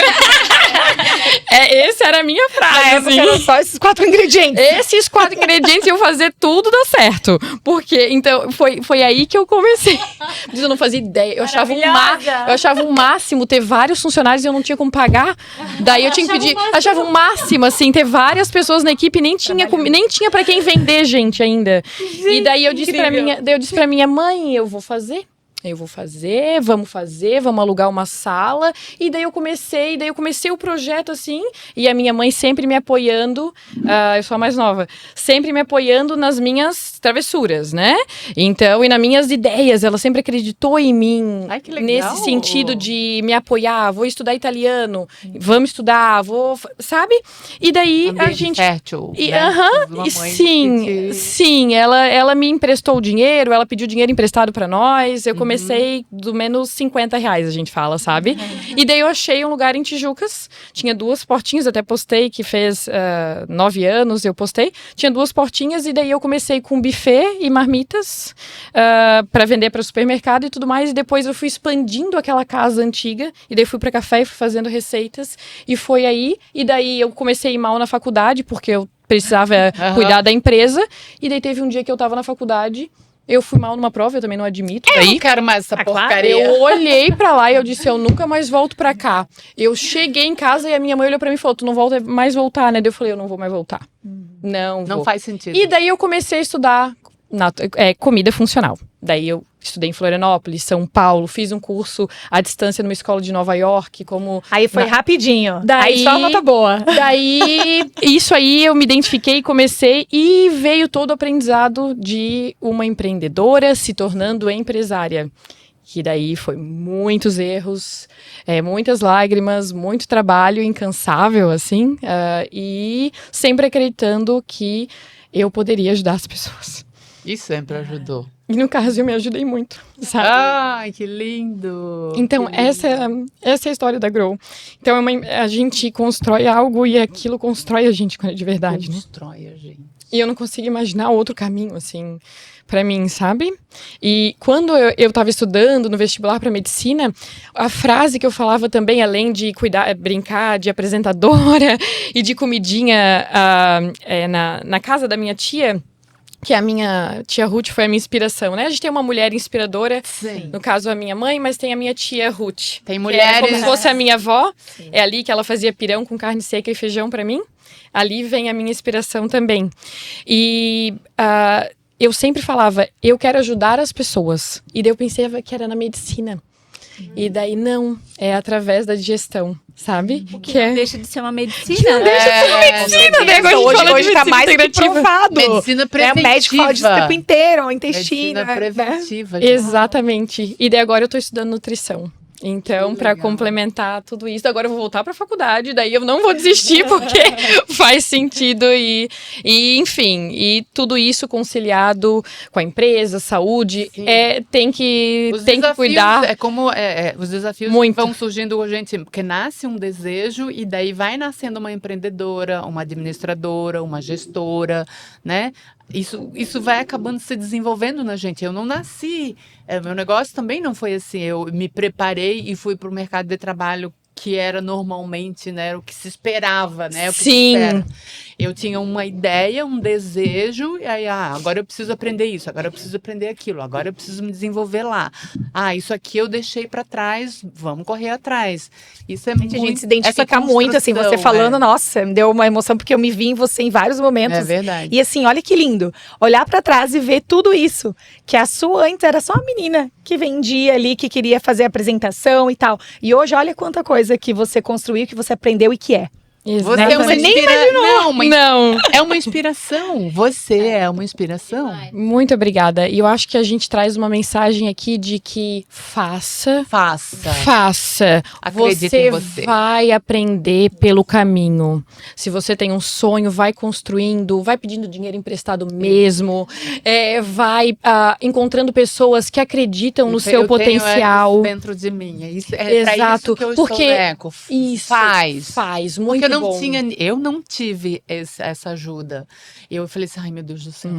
essa era a minha frase, assim. Eram só esses 4 ingredientes. Esses 4 ingredientes iam fazer tudo dar certo. Porque, então, foi aí que eu comecei. Eu não fazia ideia. Eu achava um máximo ter vários funcionários e eu não tinha como pagar. Daí eu tinha que pedir. Achava um máximo, assim, ter várias pessoas na equipe. Nem tinha pra quem vender, gente, ainda. E daí eu disse pra minha mãe, vamos alugar uma sala. E daí eu comecei o projeto assim, e a minha mãe sempre me apoiando, eu sou a mais nova, sempre me apoiando nas minhas travessuras, né? Então, e nas minhas ideias, ela sempre acreditou em mim. Ai, que legal. Nesse sentido de me apoiar, vou estudar italiano, vamos estudar, sabe? E daí a gente... fértil, Sim, ela me emprestou o dinheiro, ela pediu dinheiro emprestado pra nós, eu comecei do menos R$50, a gente fala, sabe? E daí eu achei um lugar em Tijucas, tinha 2 portinhas, até postei, que fez 9 anos, eu postei, tinha 2 portinhas, e daí eu comecei com buffet e marmitas para vender para supermercado e tudo mais, e depois eu fui expandindo aquela casa antiga, e daí fui para café e fui fazendo receitas, e foi aí, e daí eu comecei a ir mal na faculdade, porque eu precisava cuidar da empresa, e daí teve um dia que eu tava na faculdade, eu fui mal numa prova, eu também não admito. Eu não quero mais essa porcaria. Eu olhei pra lá e eu disse, eu nunca mais volto pra cá. Eu cheguei em casa e a minha mãe olhou pra mim e falou, tu não volta mais voltar, né? Daí eu falei, eu não vou mais voltar. Não faz sentido. E daí eu comecei a estudar comida funcional. Daí eu estudei em Florianópolis, São Paulo, fiz um curso à distância numa escola de Nova York, Aí foi rapidinho. Daí, aí só nota boa. Daí, isso aí eu me identifiquei, comecei e veio todo o aprendizado de uma empreendedora se tornando empresária. Que daí foi muitos erros, muitas lágrimas, muito trabalho incansável, assim, e sempre acreditando que eu poderia ajudar as pessoas. E sempre ajudou. E no caso eu me ajudei muito, sabe? Ai, que lindo! Então, essa é a história da Grow. Então, a gente constrói algo e aquilo constrói a gente de verdade, Constrói a gente. E eu não consigo imaginar outro caminho, assim, pra mim, sabe? E quando eu tava estudando no vestibular pra medicina, a frase que eu falava também, além de brincar de apresentadora e de comidinha na casa da minha tia, que a minha tia Ruth foi a minha inspiração, né? A gente tem uma mulher inspiradora, no caso a minha mãe, mas tem a minha tia Ruth. Tem mulheres... como se fosse a minha avó, é ali que ela fazia pirão com carne seca e feijão pra mim. Ali vem a minha inspiração também. E eu sempre falava, eu quero ajudar as pessoas. E daí eu pensava que era na medicina. E daí não, é através da digestão, sabe? Que não deixa de ser uma medicina. Não deixa de ser uma medicina, né? Hoje tá mais que provado. Medicina preventiva. O médico fala disso o tempo inteiro, o intestino. Medicina preventiva. Exatamente. E daí agora eu tô estudando nutrição. Então, para complementar tudo isso, agora eu vou voltar para a faculdade, daí eu não vou desistir porque faz sentido enfim, e tudo isso conciliado com a empresa, saúde, tem que cuidar. É como os desafios muito. Vão surgindo, gente, porque nasce um desejo e daí vai nascendo uma empreendedora, uma administradora, uma gestora, né? Isso vai acabando se desenvolvendo na gente. Eu não nasci, meu negócio também não foi assim. Eu me preparei e fui para o mercado de trabalho que era normalmente, né, o que se esperava, né? O que se espera. Eu tinha uma ideia, um desejo, e aí, agora eu preciso aprender isso, agora eu preciso aprender aquilo, agora eu preciso me desenvolver lá. Isso aqui eu deixei para trás, vamos correr atrás. Isso é muito... A gente se identifica muito, assim, você falando, nossa, me deu uma emoção, porque eu me vi em você em vários momentos. É verdade. E assim, olha que lindo, olhar para trás e ver tudo isso, que a sua antes era só uma menina que vendia ali, que queria fazer apresentação e tal. E hoje, olha quanta coisa que você construiu, que você aprendeu e que é. Você é uma Você nem imaginou. Não. É uma inspiração. Você é uma inspiração. Muito obrigada. E eu acho que a gente traz uma mensagem aqui de que faça. Acredite em você. Vai aprender pelo caminho. Se você tem um sonho, vai construindo, vai pedindo dinheiro emprestado mesmo, vai encontrando pessoas que acreditam no seu potencial. Tenho dentro de mim. É isso, pra Exato. isso que eu Porque estou eco. isso faz muito eu não tive essa ajuda. Eu falei assim, ai meu Deus do céu,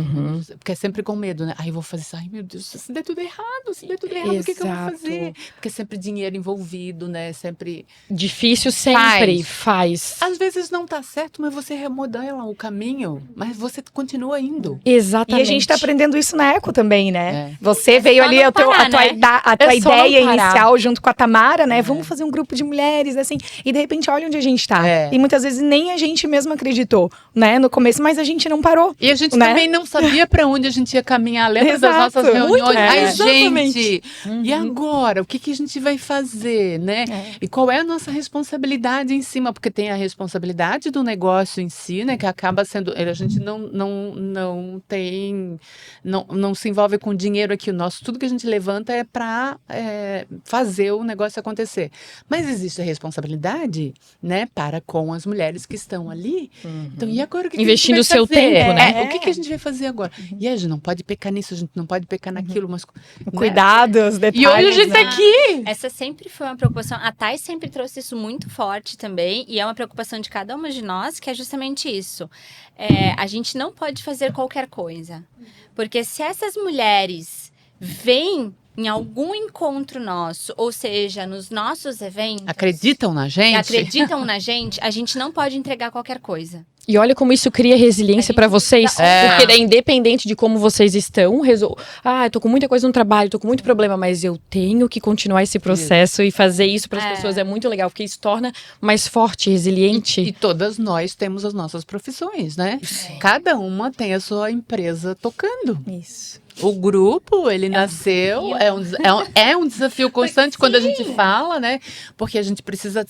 porque é sempre com medo, né? Aí eu vou fazer isso, ai meu Deus, se der tudo errado, o que eu vou fazer? Porque é sempre dinheiro envolvido, né? Sempre difícil, sempre faz. Às vezes não tá certo, mas você remodela o caminho, mas você continua indo. Exatamente. E a gente tá aprendendo isso na Eco também, né? É. Você veio ali, a tua ideia inicial junto com a Tamara, né? Vamos fazer um grupo de mulheres, assim, e de repente olha onde a gente tá. E muitas vezes nem a gente mesmo acreditou, né? No começo, mas a gente não parou. E a gente né? também não sabia para onde a gente ia caminhar. Lembra das nossas reuniões? Ai, gente, e agora? O que a gente vai fazer, né? E qual é a nossa responsabilidade em cima? Porque tem a responsabilidade do negócio em si, né? Que acaba sendo... A gente não se envolve com dinheiro aqui. Tudo que a gente levanta é para fazer o negócio acontecer. Mas existe a responsabilidade, né? Para com as mulheres que estão ali. Então, e agora o que investindo o a gente vai seu fazer? tempo, né? O que a gente vai fazer agora? E a gente não pode pecar nisso, a gente não pode pecar naquilo, mas... Cuidados, detalhes. E hoje a gente tá aqui! Essa sempre foi uma preocupação. A Thay sempre trouxe isso muito forte também. E é uma preocupação de cada uma de nós, que é justamente isso. A gente não pode fazer qualquer coisa. Porque se essas mulheres vêm em algum encontro nosso, ou seja, nos nossos eventos... Acreditam na gente? A gente não pode entregar qualquer coisa. E olha como isso cria resiliência para vocês. Porque daí, independente de como vocês estão, eu tô com muita coisa no trabalho, tô com muito problema, mas eu tenho que continuar esse processo e fazer isso para as pessoas é muito legal, porque isso torna mais forte, resiliente. E todas nós temos as nossas profissões, né? Cada uma tem a sua empresa tocando. Isso. O grupo, ele nasceu, é um desafio constante quando a gente fala, né? Porque a gente precisa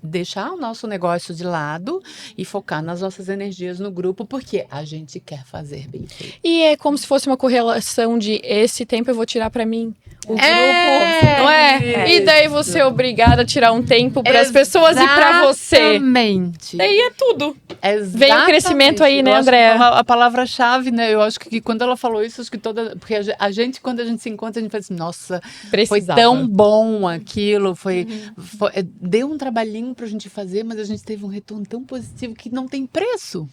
deixar o nosso negócio de lado e focar nas nossas energias no grupo, porque a gente quer fazer bem feito. E é como se fosse uma correlação de esse tempo eu vou tirar para mim. O grupo, não é? E daí você é obrigada a tirar um tempo para as pessoas e para você. Exatamente. Daí é tudo. Exatamente. Vem o crescimento aí, né, Andréa? A palavra-chave, né? Eu acho que quando ela falou isso, acho que porque a gente, quando a gente se encontra, a gente fala assim, nossa, foi tão bom aquilo, deu um trabalhinho pra gente fazer, mas a gente teve um retorno tão positivo que não tem preço.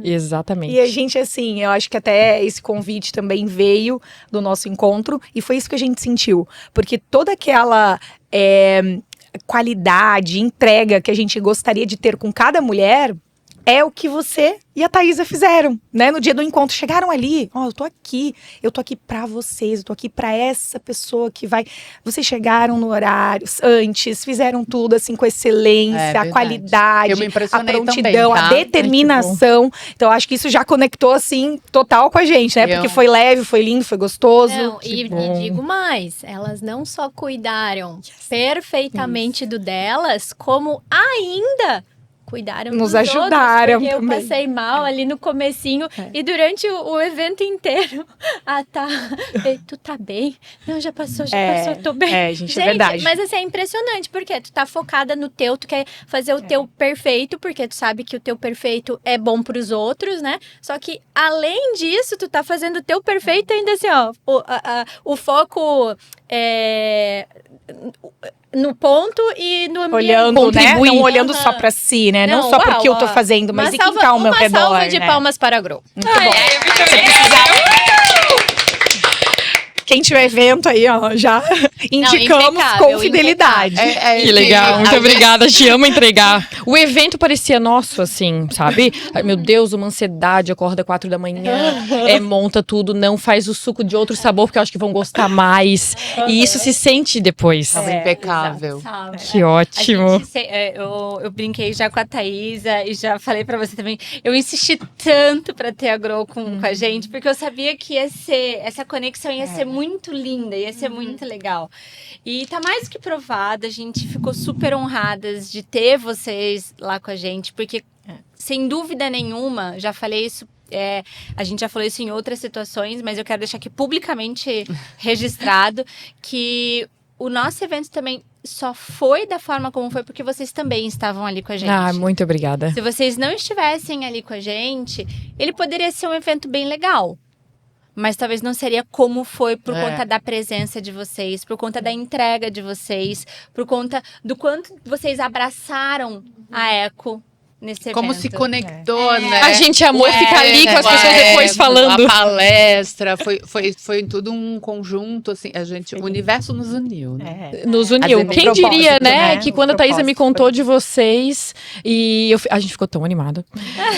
Exatamente. E a gente, assim, eu acho que até esse convite também veio do nosso encontro, e foi isso que a gente sentiu. Porque toda aquela qualidade, entrega que a gente gostaria de ter com cada mulher, é o que você e a Thaisa fizeram, né? No dia do encontro, chegaram ali, eu tô aqui pra vocês, eu tô aqui pra essa pessoa que vai... Vocês chegaram no horário, antes, fizeram tudo, assim, com excelência, a qualidade, eu me impressionei a prontidão, também, tá? a determinação. Então, acho que isso já conectou, assim, total com a gente, né? Porque foi leve, foi lindo, foi gostoso. Não, e digo mais, elas não só cuidaram perfeitamente do delas, como ainda... cuidaram nos dos ajudaram outros, porque também. eu passei mal ali no comecinho e durante o evento inteiro, tu tá bem? Não, já passou, tô bem. Gente, é verdade. Mas assim, é impressionante, porque tu tá focada no teu, tu quer fazer o teu perfeito, porque tu sabe que o teu perfeito é bom pros outros, né? Só que, além disso, tu tá fazendo o teu perfeito ainda assim, o foco no ponto e no ambiente. Olhando, né? Não olhando só pra si, né? Não só porque eu tô fazendo, mas e quem tá ao meu redor, uma salva de né? palmas para a Grow. Muito bom. Quem tiver evento aí, ó, já indicamos impecável, com fidelidade. Que legal, muito obrigada, te amo entregar. O evento parecia nosso, assim, sabe? Ai, meu Deus, uma ansiedade, acorda 4 da manhã, monta tudo, não faz o suco de outro sabor, porque eu acho que vão gostar mais. E isso se sente depois. Tava impecável. Sabe? Que ótimo. Eu brinquei já com a Thaísa e já falei pra você também. Eu insisti tanto pra ter a Grow com a gente, porque eu sabia que ia ser, essa conexão ia ser muito linda, ia ser muito legal. E tá mais que provado, a gente ficou super honradas de ter vocês lá com a gente, porque sem dúvida nenhuma, já falei isso. A gente já falou isso em outras situações, mas eu quero deixar aqui publicamente registrado que o nosso evento também só foi da forma como foi porque vocês também estavam ali com a gente. Ah, muito obrigada. Se vocês não estivessem ali com a gente, ele poderia ser um evento bem legal. Mas talvez não seria como foi por conta da presença de vocês, por conta da entrega de vocês, por conta do quanto vocês abraçaram a Eco nesse evento. Como se conectou, né? A gente amou ficar ali com as pessoas depois falando. A palestra, foi tudo um conjunto, assim, o universo nos uniu, né? Nos uniu. Fazendo Quem diria, propósito, né? né? Que quando a Thaísa me contou de vocês e a gente ficou tão animada.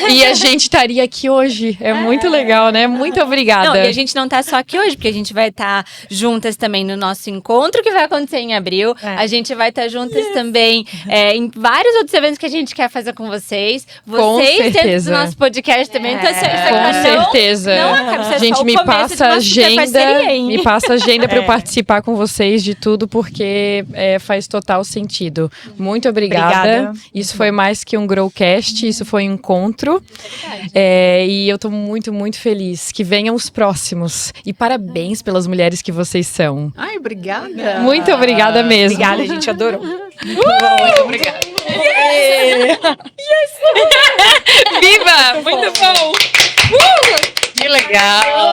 E a gente estaria aqui hoje. É muito legal, né? Muito obrigada. Não, e a gente não tá só aqui hoje, porque a gente vai estar juntas também no nosso encontro que vai acontecer em abril. A gente vai estar juntas também em vários outros eventos que a gente quer fazer com vocês. Vocês dentro do nosso podcast também. Então, isso Com certeza. Gente, me passa a agenda para eu participar com vocês de tudo, porque faz total sentido. Muito obrigada. Isso foi mais que um Growcast, isso foi um encontro. E eu tô muito, muito feliz. Que venham os próximos. E parabéns pelas mulheres que vocês são. Ai, obrigada. Muito obrigada mesmo. Obrigada, a gente adorou. Muito obrigada. Viva! Muito bom! Que legal.